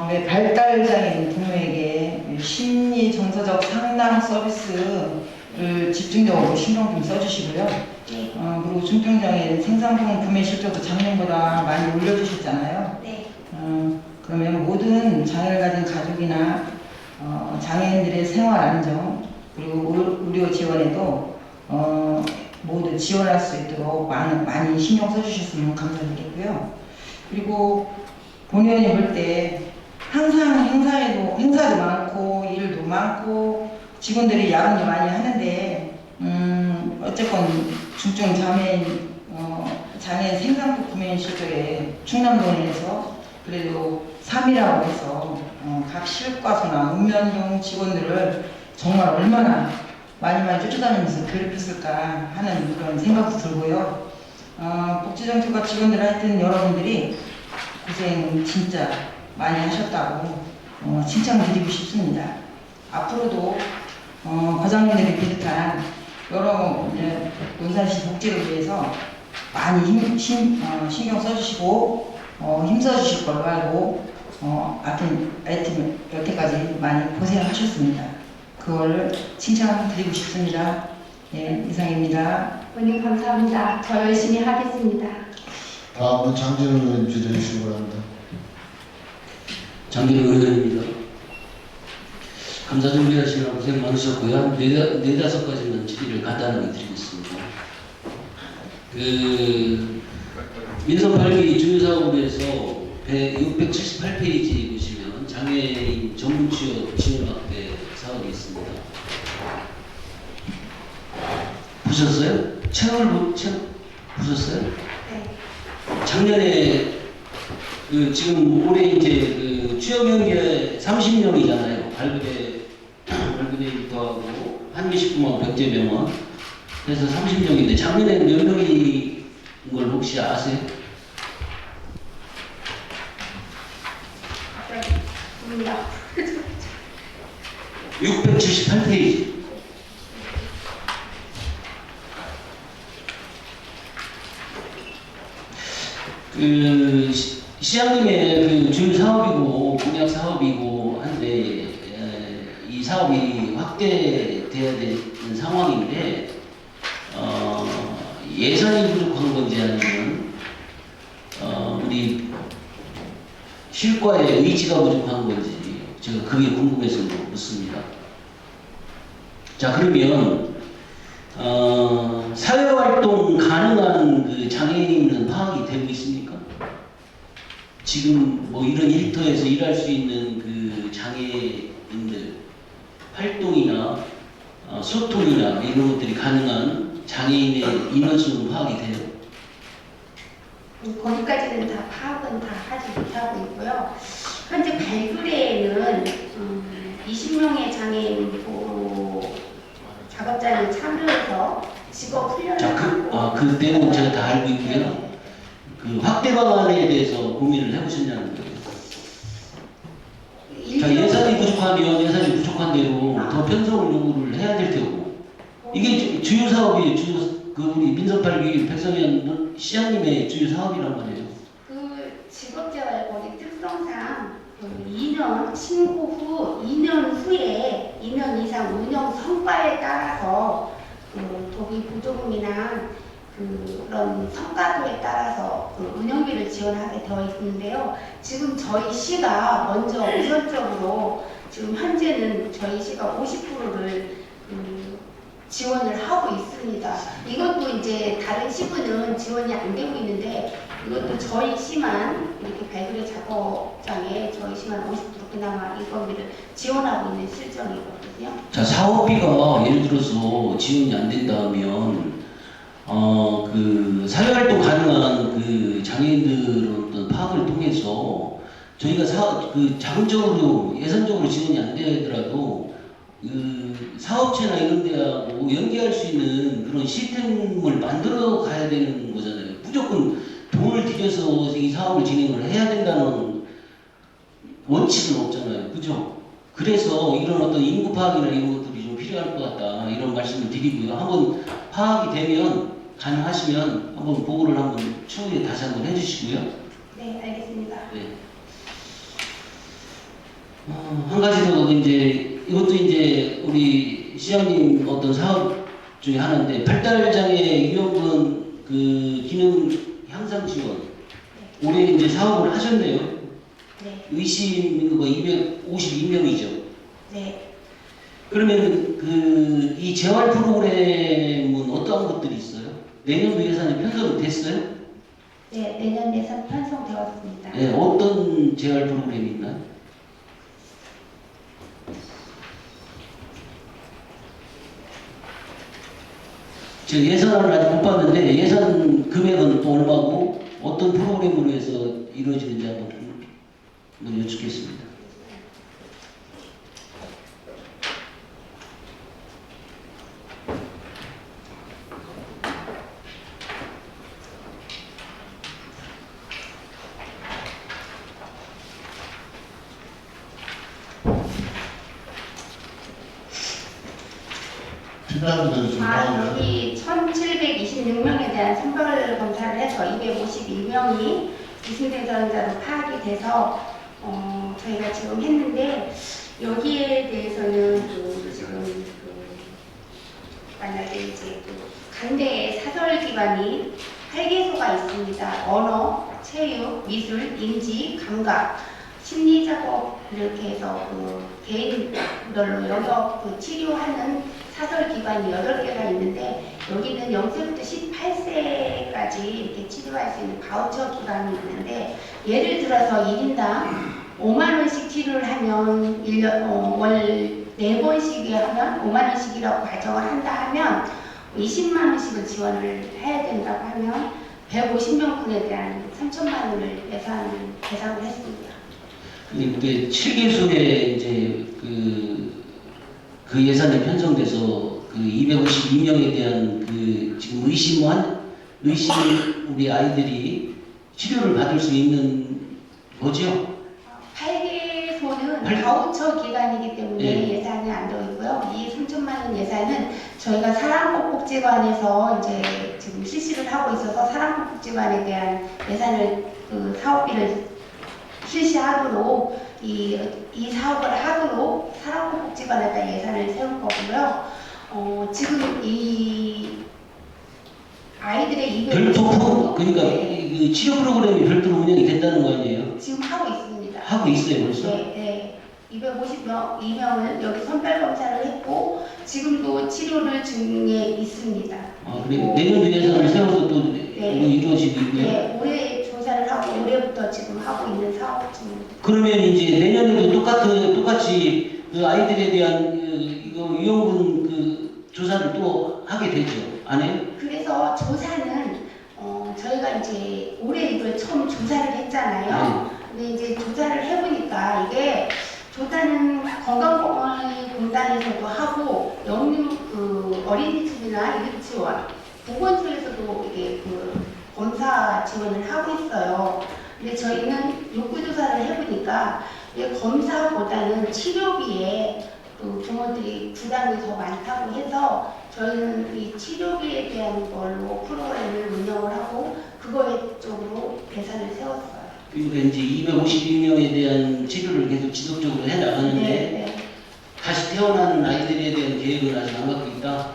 Speaker 8: 왜 발달장애인 부모에게 심리 정서적 상담 서비스를 집중적으로 신경 좀 써주시고요.
Speaker 2: 네.
Speaker 8: 그리고 중증장애인 생산품 구매 실적도 작년보다 많이 올려주셨잖아요.
Speaker 2: 네.
Speaker 8: 그러면 모든 장애를 가진 가족이나 장애인들의 생활 안정 그리고 의료 지원에도 모두 지원할 수 있도록 많이 신경 써주셨으면 감사드리겠고요. 그리고 본의원이 볼 때 항상 행사도 많고 일도 많고 직원들이 야근도 많이 하는데 어쨌건 중증 장애인 장애인 생산부 구매 시절에 충남동에서 그래도 3이라고 해서 각 실과소나 읍면동 직원들을 정말 얼마나 많이 쫓아다니면서 괴롭혔을까 하는 그런 생각도 들고요. 복지정책과 직원들 하여튼 여러분들이 고생 진짜 많이 하셨다고 칭찬드리고 싶습니다. 앞으로도 과장님들이 비롯한 여러 논산시 복지를 위해서 많이 신경 써주시고 힘써주실 걸로 알고 하여튼 여태까지 많이 고생하셨습니다. 그걸 칭찬드리고 싶습니다. 예, 이상입니다.
Speaker 2: 의원님 감사합니다. 더 열심히 하겠습니다.
Speaker 1: 다음은 장진호 의원님 질의해 주시기 바랍니다.
Speaker 9: 장진호 의원입니다. 감사 준비하시느라 고생 많으셨고요. 한 네다섯 가지만 질의를 간단하게 드리겠습니다. 민선 8기 주요사업에서 678페이지 보시면 장애인 전문 취업 지원 확대 사업이 있습니다. 보셨어요? 채널 보셨어요?
Speaker 2: 네.
Speaker 9: 작년에 지금 올해 이제 취업 연계 30명이잖아요. 발급대부터 하고 한미식품하고 백제병원 해서 30명인데 작년에는 몇 명인 걸 혹시 아세요?
Speaker 2: 입니다.
Speaker 9: 678페이지. 시장님의 주요 사업이고 공약 사업이고 한데 이 사업이 확대돼야 되는 상황인데 예산이 부족한 건지 아니면 우리 실과의 의지가 부족한 건지 제가 그게 궁금해서 묻습니다. 자, 그러면 사회활동 가능한 그 장애인은 파악이 되고 있습니까? 지금 뭐 이런 일터에서 일할 수 있는 그 장애인들 활동이나 소통이나 이런 것들이 가능한 장애인의 인원수는 파악이 돼요?
Speaker 2: 거기까지는 다 파악은 다 하지 못하고 있고요. 현재 발굴에는 20명의 장애인 보호 작업자를 참여해서 직업 훈련을
Speaker 9: 자, 그 내용은 제가 다 알고 있고요. 그 확대 방안에 대해서 고민을 해보셨냐는 거예요. 자, 예산이 부족한 대로 더 편성을 요구를 해야 될 테고, 이게 주요 사업이에요. 우리 민선8기 백성현 시장님의 주요 사업이란 말이에요.
Speaker 2: 그 직업재활권의 특성상 2년 신고 후 2년 후에 2년 이상 운영 성과에 따라서 도기 보조금이나 그런 성과도에 따라서 운영비를 지원하게 되어 있는데요. 지금 저희 시가 먼저 우선적으로 지금 현재는 저희 시가 50%를 지원을 하고 있습니다. 이것도 이제 다른 시군은 지원이 안 되고 있는데 이것도 저희 시만 이렇게 발굴의 작업장에 저희 시만 50% 그나마 인건비를 지원하고 있는 실정이거든요.
Speaker 9: 자, 사업비가 예를 들어서 지원이 안 된다면 그 사회활동 가능한 그 장애인들 어떤 파악을 통해서 저희가 자금적으로 예산적으로 지원이 안 되더라도 그 사업체나 이런 데하고 연계할 수 있는 그런 시스템을 만들어 가야 되는 거잖아요. 무조건 돈을 들여서 이 사업을 진행을 해야 된다는 원칙은 없잖아요. 그죠? 그래서 이런 어떤 인구 파악이나 이런 것들이 좀 필요할 것 같다. 이런 말씀을 드리고요. 한번 파악이 되면 가능하시면 한번 보고를 한번 추후에 다시 한번 해주시고요.
Speaker 2: 네, 알겠습니다.
Speaker 9: 네. 한 가지 더 이것도 이제 우리 시장님 어떤 사업 중에 하나인데 발달장애 유형군 그 기능 향상 지원 올해 이제 사업을 하셨네요.
Speaker 2: 네.
Speaker 9: 의심 인구가 252명이죠.
Speaker 2: 네.
Speaker 9: 그러면 이 재활 프로그램은 어떠한 것들이 있어요? 내년도 예산이 편성이 됐어요?
Speaker 2: 네, 내년 예산 편성되었습니다.
Speaker 9: 네, 어떤 재활 프로그램이 있나요? 제가 예산을 아직 못 봤는데 예산 금액은 또 얼마고 어떤 프로그램으로 해서 이루어지는지 한번 여쭙겠습니다.
Speaker 1: 팀장님들이 지금
Speaker 2: 여기 1,726명에 대한 선별 검사를 해서 251명이 미승대전자로 파악이 돼서 저희가 지금 했는데 여기에 대해서는 지금 만약에 이제 간대 사설 기관이 8개소가 있습니다. 언어, 체육, 미술, 인지, 감각, 심리 작업 이렇게 해서 개인별로 영역 치료하는 사설 기관이 8개가 있는데 여기는 0세부터 18세까지 이렇게 치료할 수 있는 바우처 기관이 있는데 예를 들어서 1인당 5만 원씩 치료를 하면 월 4번씩에 하면 5만 원씩이라고 가정을 한다 하면 20만 원씩을 지원을 해야 된다고 하면 150명분에 대한 3천만 원을 예상을 했습니다.
Speaker 9: 근데 7개소에 이제 그 예산이 편성돼서 그 252명에 대한 그 지금 의심 우리 아이들이 치료를 받을 수 있는 거죠?
Speaker 2: 8개소는 바우처 기관이기 때문에
Speaker 9: 네.
Speaker 2: 예산이 안 되어 있고요. 이 3천만 원 예산은 저희가 사랑복지관에서 이제 지금 실시를 하고 있어서 사랑복지관에 대한 예산을 그 사업비를 실시하도록 이 사업을 하도록 사랑복지관에다 예산을 세운 거고요. 지금 이 아이들의
Speaker 9: 그러니까 그 치료 프로그램이 별도로 운영이 된다는 거 아니에요?
Speaker 2: 지금 하고 있습니다.
Speaker 9: 하고 있어요 벌써?
Speaker 2: 네. 252명을 여기 선별 검사를 했고 지금도 치료를 중에 있습니다.
Speaker 9: 아, 그리고 내년도 예산을 세워서 또 이루어지고 있고요.
Speaker 2: 네, 올해 조사를 하고 올해부터 지금 하고 있는 사업 중입니다.
Speaker 9: 그러면 이제 내년에도 똑같이 그 아이들에 대한 이거 위험군 그 조사를 또 하게 되죠, 안 해요?
Speaker 2: 그래서 조사는 저희가 이제 올해 이걸 처음 조사를 했잖아요. 근데 이제 조사를 해보니까 이게 조사는 건강보건공단에서도 하고 어린이집이나 유치원, 보건소에서도 이게 검사 지원을 하고 있어요. 근데 저희는 욕구조사를 해보니까 이게 검사보다는 치료비에 부모들이 부담이 더 많다고 해서 저희는 이 치료비에 대한 걸로 프로그램을 운영을 하고 그거에 쪽으로 예산을 세웠어요.
Speaker 9: 그러니까 이제 252명에 대한 치료를 계속 지속적으로 해나가는데
Speaker 2: 네.
Speaker 9: 다시 태어나는 아이들에 대한 계획은 아직 안 갖고 있다?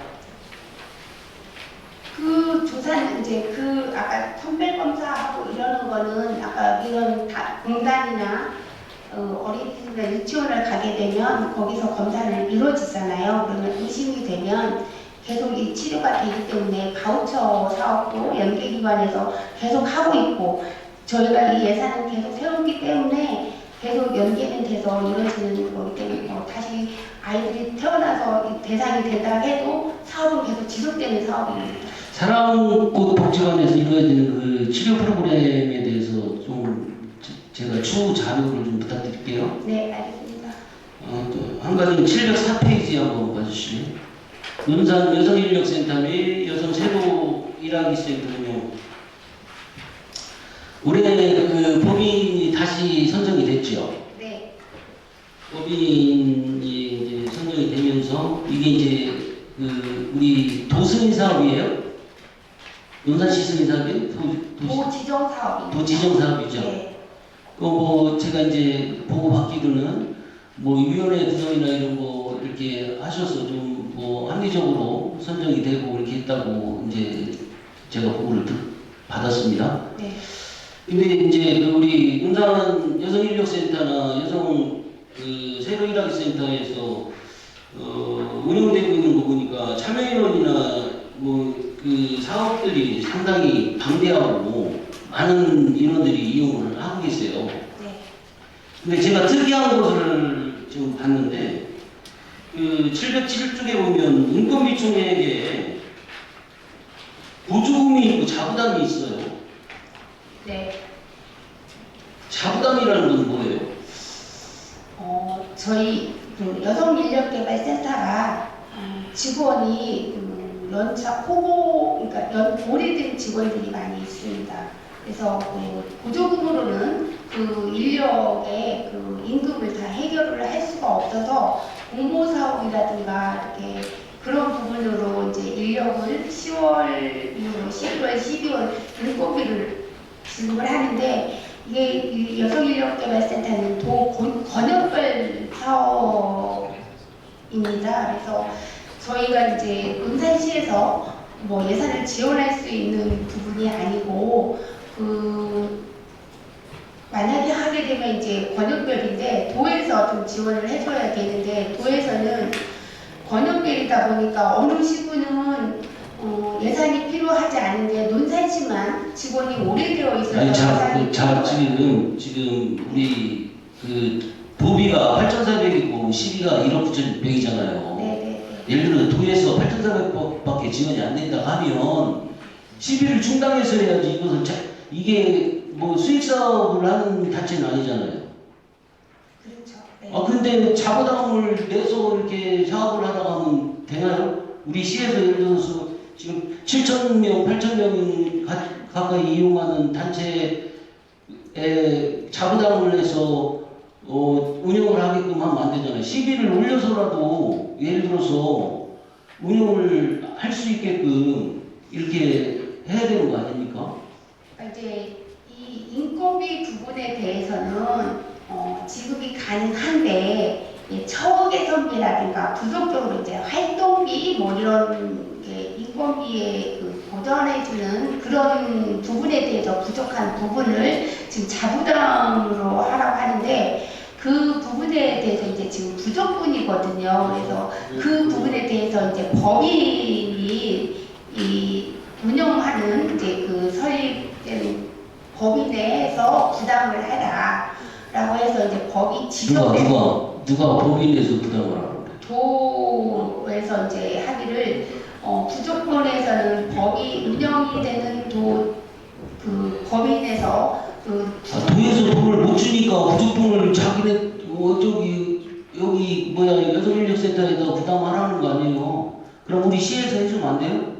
Speaker 2: 그 조사는 이제 아까 선별검사하고 이러는 거는 아까 이런 공단이나 어린이집이나 유치원을 가게 되면 거기서 검사를 이루어지잖아요. 그러면 의심이 되면 계속 이 치료가 되기 때문에 바우처 사업도 연계기관에서 계속 하고 있고 저희가 이 예산을 계속 세웠기 때문에 계속 연계는 돼서 이루어지는 거기 때문에 다시 아이들이 태어나서 대상이 된다 해도 사업은 계속 지속되는 사업입니다.
Speaker 9: 사랑꽃 복지관에서 이루어지는 그 치료 프로그램에 대해서 좀 제가 추후 자료를 좀 부탁드릴게요.
Speaker 2: 네, 알겠습니다.
Speaker 9: 또 한 가지는 704페이지 한번 봐주시면 논산 여성인력센터 및 여성세도 일하기 센터 운영 올해 그 법인이 다시 선정이 됐죠.
Speaker 2: 네.
Speaker 9: 법인이 이제 선정이 되면서 이게 이제 그 우리 도승인 사업이에요. 논산시 승인 사업이에요.
Speaker 2: 도지정 사업입니다.
Speaker 9: 도지정 사업이죠.
Speaker 2: 네.
Speaker 9: 뭐 제가 이제 보고 받기로는 뭐 위원회 구성이나 이런 거 이렇게 하셔서 좀 뭐 합리적으로 선정이 되고 이렇게 했다고 이제 제가 보고를 받았습니다.
Speaker 2: 네.
Speaker 9: 근데 이제 그 우리 논산 여성인력센터나 여성 그 세로일하기센터에서 운영되고 있는 거 보니까 참여인원이나 뭐 그 사업들이 상당히 방대하고 많은 인원들이 이용을 하고 계세요.
Speaker 2: 네.
Speaker 9: 근데 제가 특이한 것을 지금 봤는데 그 707쪽에 보면 인건비 총액에 보조금이 있고 자부담이 있어요.
Speaker 2: 네.
Speaker 9: 자부담이라는 건 뭐예요?
Speaker 2: 저희 그 여성인력개발센터가 직원이 연차 그러니까 오래된 직원들이 많이 있습니다. 그래서 그 보조금으로는 그 인력의 그 임금을 다 해결을 할 수가 없어서 공모사업이라든가 이렇게 그런 부분으로 이제 인력을 10월 이후로 11월, 12월 인건비를 지급을 하는데 이게 이 여성인력개발센터는 권역별 사업입니다. 그래서 저희가 이제 논산시에서 뭐 예산을 지원할 수 있는 부분이 아니고 만약에 하게 되면 이제 권역별인데 도에서 좀 지원을 해줘야 되는데 도에서는 권역별이다 보니까 어느 시군은 예산이 필요하지 않은데 논산시만 직원이 오래되어 있어서
Speaker 9: 지금 우리 그 도비가 8,400이고 시비가 1억 9,600이잖아요.
Speaker 2: 네네.
Speaker 9: 예를 들어 도에서 8,400밖에 지원이 안 된다 하면 시비를 중단해서 해야지. 이것은 이게 뭐 수익 사업을 하는 단체는 아니잖아요.
Speaker 2: 그렇죠. 네.
Speaker 9: 근데 자부담을 내서 이렇게 사업을 하다가 하면 되나요? 우리 시에서 예를 들어서 지금 7,000명, 8,000명 가까이 이용하는 단체에 자부담을 내서 운영을 하게끔 하면 안 되잖아요. 시비를 올려서라도 예를 들어서 운영을 할 수 있게끔 이렇게 해야 되는 거 아닙니까?
Speaker 2: 이제 이 인건비 부분에 대해서는 지급이 가능한데 처우 개선비라든가 부속적으로 이제 활동비 뭐 이런 게 인건비에 보전해주는 그런 부분에 대해서 부족한 부분을 지금 자부담으로 하라고 하는데 그 부분에 대해서 이제 지금 부족분이거든요. 그래서 그 부분에 대해서 이제 법인이 이 운영하는 이제 그 설립된 법인에서 부담을 해라라고 해서 이제 법이 지정된
Speaker 9: 누가 법인에서 부담을 하라고 그래?
Speaker 2: 도에서 이제 하기를 부족본에서는 법이 운영이 되는 그 법인에서
Speaker 9: 도에서 돈을 못 주니까 부족분을 자기네 여기 여성인력센터에다 부담하라는 거 아니에요? 그럼 우리 시에서 해주면 안 돼요?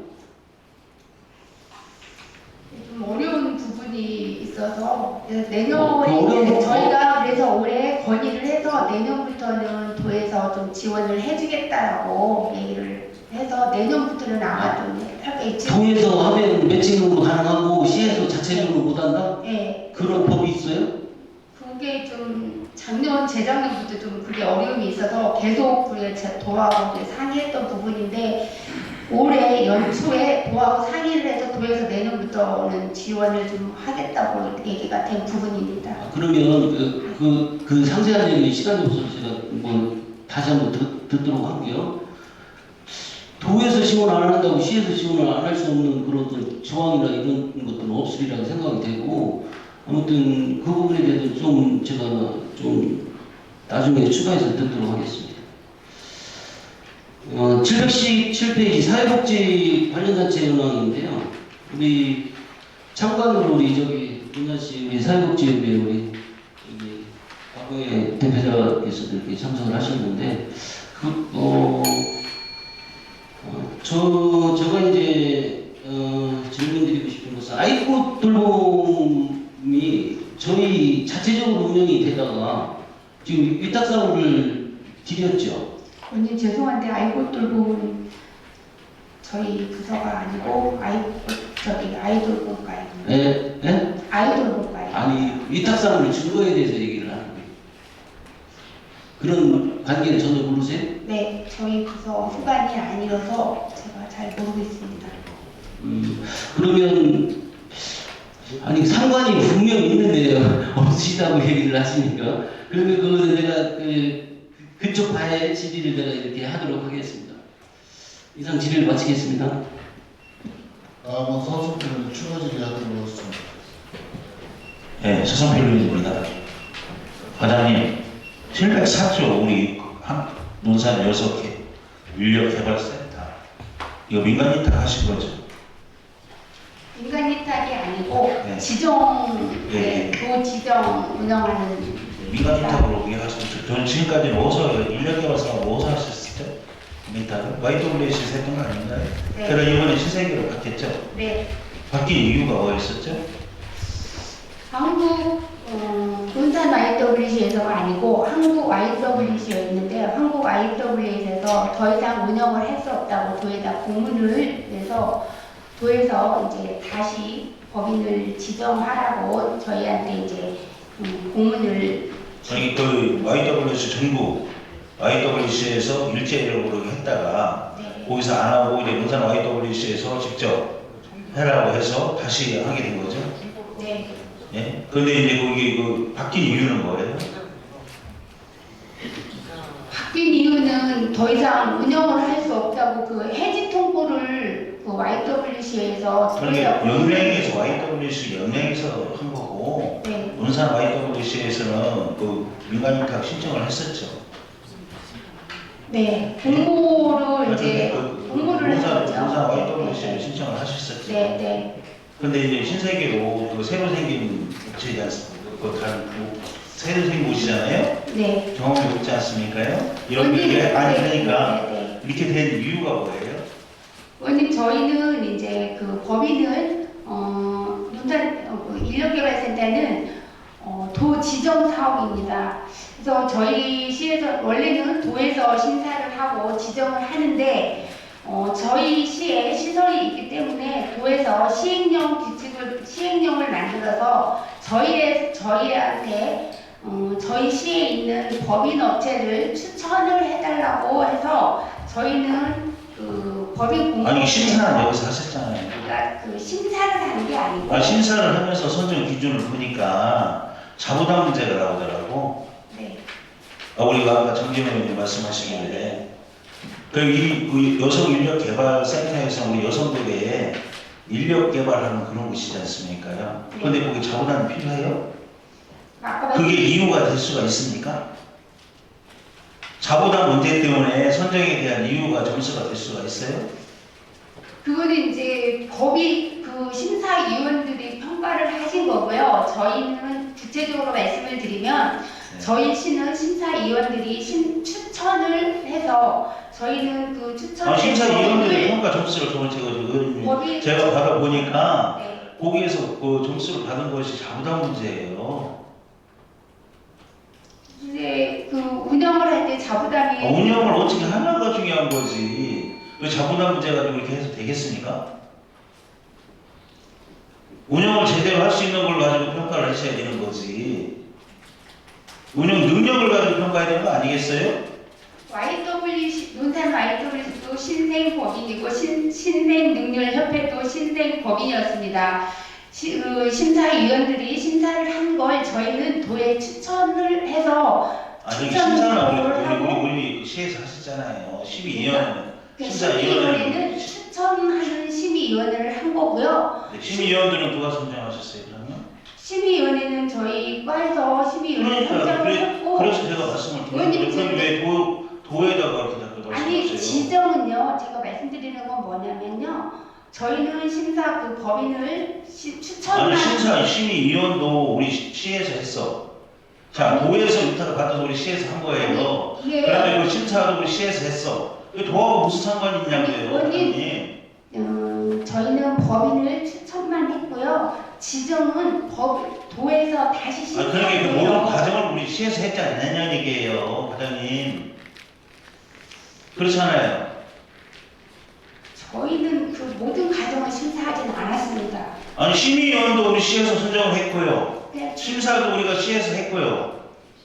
Speaker 2: 좀 어려운 부분이 있어서 내년에 이제 저희가 그래서 올해 건의를 해서 내년부터는 도에서 좀 지원을 해주겠다라고 얘기를 해서 내년부터는 아마 좀 하겠지.
Speaker 9: 도에서 하면 매칭으로 가능하고 시에서 자체적으로 못한다?
Speaker 2: 네.
Speaker 9: 그런 법이 있어요?
Speaker 2: 그게 좀 재작년부터 좀 그게 어려움이 있어서 계속 우리가 도하고 상의했던 부분인데 올해 연초에 도하고 상의를 해서 도에서 내년부터는 지원을 좀 하겠다고 얘기가 된 부분입니다.
Speaker 9: 그러면 그 상세한 얘기 시간이 없어서 제가 뭐 다시 한번 듣도록 할게요. 도에서 지원 안 한다고 시에서 지원을 안 할 수 없는 그런 조항이나 이런 것들은 없으리라고 생각이 되고 아무튼 그 부분에 대해서 좀 제가 좀 나중에 추가해서 듣도록 하겠습니다. 717페이지 사회복지 관련단체 현황인데요. 우리 참관으로 우리 문화씨 우리 사회복지협회 우리 여기 과거에 대표자께서도 이렇게 참석을 하셨는데 제가 이제 질문드리고 싶은 것은 아이꽃 돌봄이 저희 자체적으로 운영이 되다가 지금 위탁사무를 드렸죠.
Speaker 2: 언니 죄송한데 아이꽃 돌봄은 저희 부서가 아니고 아이돌 본가입니다.
Speaker 9: 네?
Speaker 2: 아이돌 본가입니다.
Speaker 9: 아니 위탁사무를 준 거에 대해서 얘기를 하는 거예요. 그런 관계는 전혀 모르세요?
Speaker 2: 네, 저희 부서 후반이 아니어서 제가 잘 모르겠습니다.
Speaker 9: 그러면 아니 상관이 분명 있는데요. 없으시다고 얘기를 하시니까 그러면 그거는 내가 그쪽 바의 질의를 내가 이렇게 하도록 하겠습니다. 이상 질의를 마치겠습니다.
Speaker 1: 뭐 선수들은 추가 질의하도록 하겠습니다.
Speaker 7: 네, 서성필입니다. 과장님, 704조 우리 논산 6개 인력개발센터 이거 민간 위탁 하신 거죠?
Speaker 2: 지정,
Speaker 7: 네.
Speaker 2: 도 지정 운영하는
Speaker 7: 민간주택으로 이해하시면 저는 지금까지는 어디서 1년 개발 사업 어디서 하셨었죠? 민간을 YWC에서 했던 거 아닌가요?
Speaker 2: 네.
Speaker 7: 그러다 이번에 신세계로 바뀌었죠?
Speaker 2: 네.
Speaker 7: 바뀐 이유가 뭐였었죠?
Speaker 2: 한국 논산 YWC에서가 아니고 한국 YWC였는데 한국 YWC에서 더 이상 운영을 할 수 없다고 도에다 공문을 내서 도에서 이제 다시 법인을 지정하라고 저희한테 이제 공문을
Speaker 7: 아니 그 YWC 정부 YWC에서 일제적으로 했다가
Speaker 2: 네.
Speaker 7: 거기서 안 하고 이제 논산 YWC에서 직접 해라고 해서 다시 하게 된 거죠?
Speaker 2: 네.
Speaker 7: 예? 그런데 이제 거기 그 바뀐 이유는 뭐예요?
Speaker 2: 바뀐 이유는 더 이상 운영을 할 수 없다고 그 해지 통보를 그 YWC에서
Speaker 7: 그러니까 연맹에서 YWC 연맹에서 한 거고
Speaker 2: 네.
Speaker 7: 논산 YWC에서는 그 민간위탁 신청을 했었죠.
Speaker 2: 네. 공모를 이제 공모를
Speaker 7: 논산
Speaker 2: 했었죠.
Speaker 7: YWC에 신청을 하셨었죠.
Speaker 2: 네, 네.
Speaker 7: 근데 이제 신세계로 그 새로 생긴 업체지 않습니까? 그 다른 새로 생긴 곳이잖아요.
Speaker 2: 네.
Speaker 7: 경험이 없지 않습니까요? 이런
Speaker 2: 원님,
Speaker 7: 얘기를 많이
Speaker 2: 네,
Speaker 7: 하니까
Speaker 2: 네, 네.
Speaker 7: 이렇게 된 이유가 뭐예요?
Speaker 2: 원님 저희는 이제 그 법인을 논산 인력개발센터는 도 지정 사업입니다. 그래서 저희 시에서 원래는 도에서 심사를 하고 지정을 하는데 저희 시에 시설이 있기 때문에 도에서 시행령을 만들어서 저희한테 저희 시에 있는 법인 업체를 추천을 해달라고 해서 저희는 그 법인 공모
Speaker 7: 아니 심사는 여기서 하셨잖아요.
Speaker 2: 그러니까 그 심사를 하는 게 아니고
Speaker 7: 아, 심사를 하면서 선정 기준을 보니까 자부담 문제가 나오더라고.
Speaker 2: 네.
Speaker 7: 우리가 아까 정진호 의원님 말씀하시길래 그 여성 인력 개발 센터에서 우리 여성들의 인력 개발하는 그런 곳이지 않습니까요? 그런데 거기 자부담이 필요해요?
Speaker 2: 아까
Speaker 7: 그게 이유가 될 수가 있습니까? 자부담 문제 때문에 선정에 대한 이유가 점수가 될 수가 있어요?
Speaker 2: 그거는 이제 법이 그 심사위원들이 평가를 하신 거고요. 저희는 구체적으로 말씀을 드리면 저희 시는 심사위원들이 추천을 해서 저희는 그 추천을
Speaker 7: 심사위원들의 평가 점수를 제가 받아보니까
Speaker 2: 네.
Speaker 7: 거기에서 그 점수를 받은 것이 자부담 문제예요.
Speaker 2: 이제 그 운영을 할 때 자부담이
Speaker 7: 운영을 어떻게 하냐가 중요한 거지. 왜 자부담 문제 가지고 이렇게 해서 되겠습니까? 운영을 제대로 할 수 있는 걸 가지고 평가를 하셔야 되는 거지. 운영 능력을 가지고 평가해야 되는 거 아니겠어요?
Speaker 2: 논산 YWC도 신생법인이고 신생능률협회도 신생법인이었습니다. 그 심사위원들이 심사를 한 걸 저희는 도에 추천을 해서
Speaker 7: 아니 심사는 우리 시에서 하셨잖아요. 심의위원
Speaker 2: 심의위원회는 추천하는 심의위원회를 한 거고요.
Speaker 7: 네, 심의위원들은 누가 선정하셨어요 그러면?
Speaker 2: 심의위원회는 저희 과에서 심의위원회 선정을 했고
Speaker 7: 그래서 제가 말씀을 드린 거예요. 그럼 왜 도에다가 그렇게
Speaker 2: 아니
Speaker 7: 말씀하세요?
Speaker 2: 지정은요 제가 말씀드리는 건 뭐냐면요 저희는 심사 그 법인을 추천하는
Speaker 7: 심사 심의위원도 우리 시에서 했어. 자 도에서 위탁을 받아서 우리 시에서 한 거예요.
Speaker 2: 예.
Speaker 7: 그다음에 그 심사도 우리 시에서 했어. 도하고 무슨 상관이 있냐고요.
Speaker 2: 의원님, 저희는 법인을 추천만 했고요. 지정은 도에서 다시
Speaker 7: 그러니까 그
Speaker 2: 심사해요.
Speaker 7: 모든 과정을 우리 시에서 했지 않느냐는 얘기예요, 과장님. 그렇잖아요.
Speaker 2: 저희는 그 모든 과정을 심사하지는 않았습니다.
Speaker 7: 아니 심의위원도 우리 시에서 선정을 했고요.
Speaker 2: 네.
Speaker 7: 심사도 우리가 시에서 했고요.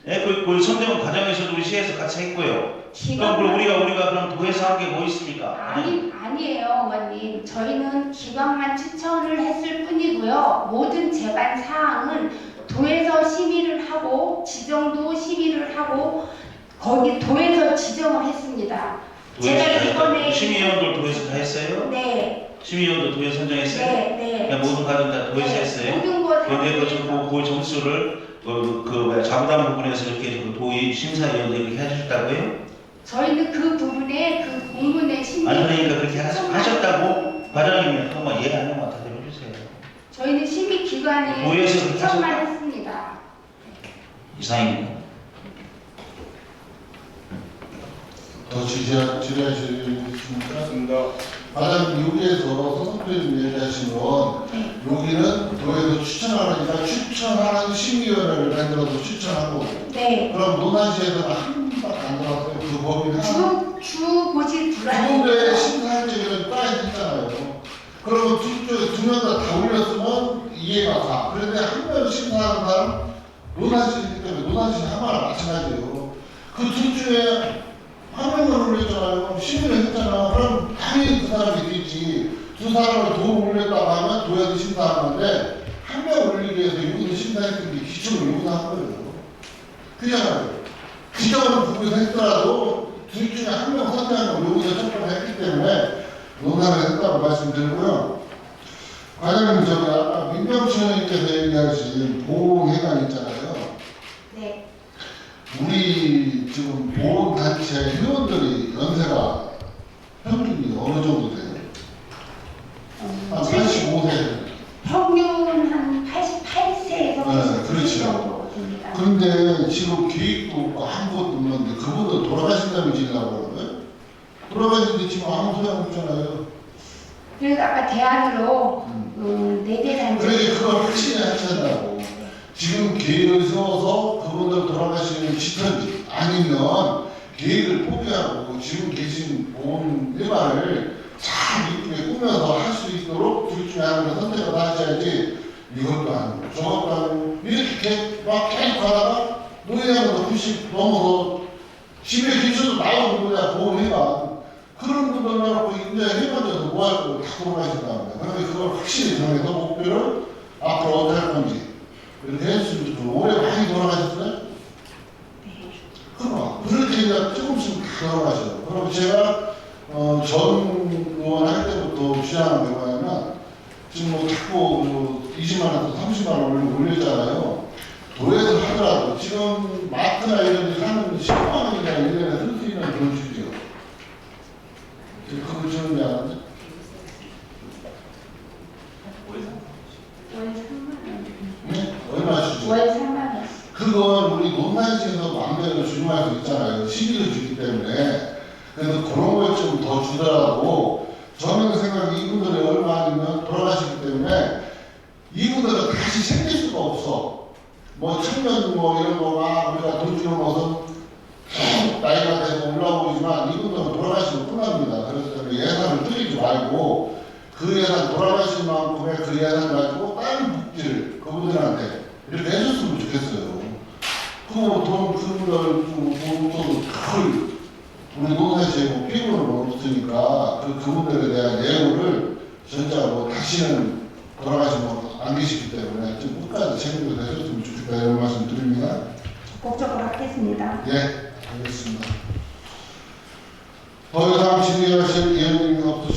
Speaker 7: 예, 그 선정 과정에서도 우리 시에서 같이 했고요. 그럼 우리가 그럼 도에서 한 게 뭐 있습니까?
Speaker 2: 아니에요, 의원님. 저희는 기관만 추천을 했을 뿐이고요. 모든 제반 사항은 도에서 심의를 하고 지정도 심의를 하고 거기 도에서 지정을 했습니다. 제가 이번에
Speaker 7: 심의위원도 도에서 다 했어요?
Speaker 2: 네.
Speaker 7: 심의위원도 도에서 선정했어요?
Speaker 2: 네.
Speaker 7: 그냥 모든 과정 다 도에서 했어요?
Speaker 2: 모든 것
Speaker 7: 그런데 그 점수를 자부담 부분에서 이렇게 도의 심사위원들이 이렇게 해주셨다고요?
Speaker 2: 저희는 그 부분에 그 공문에 심의
Speaker 7: 아니 그러니까 그렇게 하셨다고 과장님이 한번 이해 안 하면 다 해주세요.
Speaker 2: 저희는 심의 기관에
Speaker 7: 오해에서
Speaker 2: 추천만 했습니다.
Speaker 7: 이상입니다.
Speaker 1: 더 질의하시겠습니까? 과장님 여기에서 서석표님 얘기하신 건 여기는 도에서 추천하니까 추천하는 심의위원회를 만들어서 추천하고
Speaker 2: 네.
Speaker 1: 그럼 논란시에서 한 번밖에 안 들어갔어요. 그 법이
Speaker 2: 주 고시
Speaker 1: 두 군데
Speaker 2: 불안.
Speaker 1: 심사위원회는 빠져 있잖아요. 그러면 두 명 다 올렸으면 이해가 가. 그런데 한 명 심사하는 사람 논란시이기 때문에 논란시 하나랑 마찬가지예요. 그 둘 중에 한 명만 올렸잖아요. 심의를 했잖아. 그럼 당연히 그 사람이 되지. 두 사람을 더 올렸다고 하면 도에서 심사하는 건데 한 명 올리기 위해서 여기서 심사했던 게 기초를 여기서 한 거예요. 그냥 지정하는 부분에서 했더라도 둘 중에 한 명 선택하는 걸 여기서 촉구를 했기 때문에 논란을 했다고 말씀드리고요. 과장님 저기 아까 민병천님께서 얘기하신 보호회관 있잖아요.
Speaker 2: 네.
Speaker 1: 우리 지금 보험단체 회원들이 연세가 평균이 어느 정도 돼요? 한 85세.
Speaker 2: 평균 한 88세에서
Speaker 1: 네, 그렇죠.
Speaker 2: 정도 됩니다.
Speaker 1: 그런데 지금 계획도 없고 아무것도 없는데 그분들 돌아가신다면 지내라고 그러는 거예요? 돌아가시는데 지금 아무 소용 없잖아요.
Speaker 2: 그래서 아까 대안으로 4대 단체.
Speaker 1: 그러니까 그걸 확실히 하셔야 지금 계획을 세워서 그분들 돌아가시는 시든지 아니면 계획을 포기하고 지금 계신 보험 일반을 잘 이쁘게 꾸며서 할 수 있도록 둘 중에 하나를 선택을 하셔야지 이것도 아니고 저것도 아니고 이렇게 막 계속 가다가 노예하고도 90 넘어서 집에 계셔도 나오는 거야 보험회가 그런 분들 나놓고 이제 해본데서 뭐 할 거고 다 돌아가신다는 거야. 그러니까 그걸 확실히 정해서 목표를 앞으로 어떻게 할 건지 이렇게 했으면 좋겠고 올해 많이 돌아가셨어요? 그럼 그렇게 이제 조금씩 다 돌아가셔요. 그럼 제가 전 의원 할 때부터 주장한 게 뭐냐면 지금 뭐 자꾸 20만 원에서 30만 원 올리잖아요. 도에서 하더라도 지금 마트나 이런 데 사는 10만 원이나 1년에 쓸 수 있는 돈 주죠. 그거 주는 게 아닌데?
Speaker 2: 월 3만 원.
Speaker 1: 네? 얼마 주죠?
Speaker 2: 월 3만 원.
Speaker 1: 그건 우리 논란시에서 마음대로 주문할 수 있잖아요. 시비를 주기 때문에. 그래서 그런 걸 좀 더 주더라도 저는 생각이 이분들이 얼마 아니면 돌아가시기 때문에 이분들은 다시 생길 수가 없어. 뭐 청년 뭐 이런 거가 우리가 돈 주는 것은 계속 나이가 돼서 올라오지만 이분들은 돌아가시면 끝납니다. 그래서 예산을 줄이지 말고 그 예산 돌아가신 만큼의 그 예산 가지고 다른 복지를 그분들한테 이렇게 해줬으면 좋겠어요. 그분들 큰 우리 농사지에 뭐 피부는 없으니까 그분들에 대한 예우를 진짜 뭐 다시는 돌아가시면 안 계시기 때문에 좀 끝까지 책임을 내줬으면 좋겠다 이런 말씀 드립니다.
Speaker 2: 적극적으로 하겠습니다.
Speaker 1: 예, 알겠습니다. 더 이상 질의하실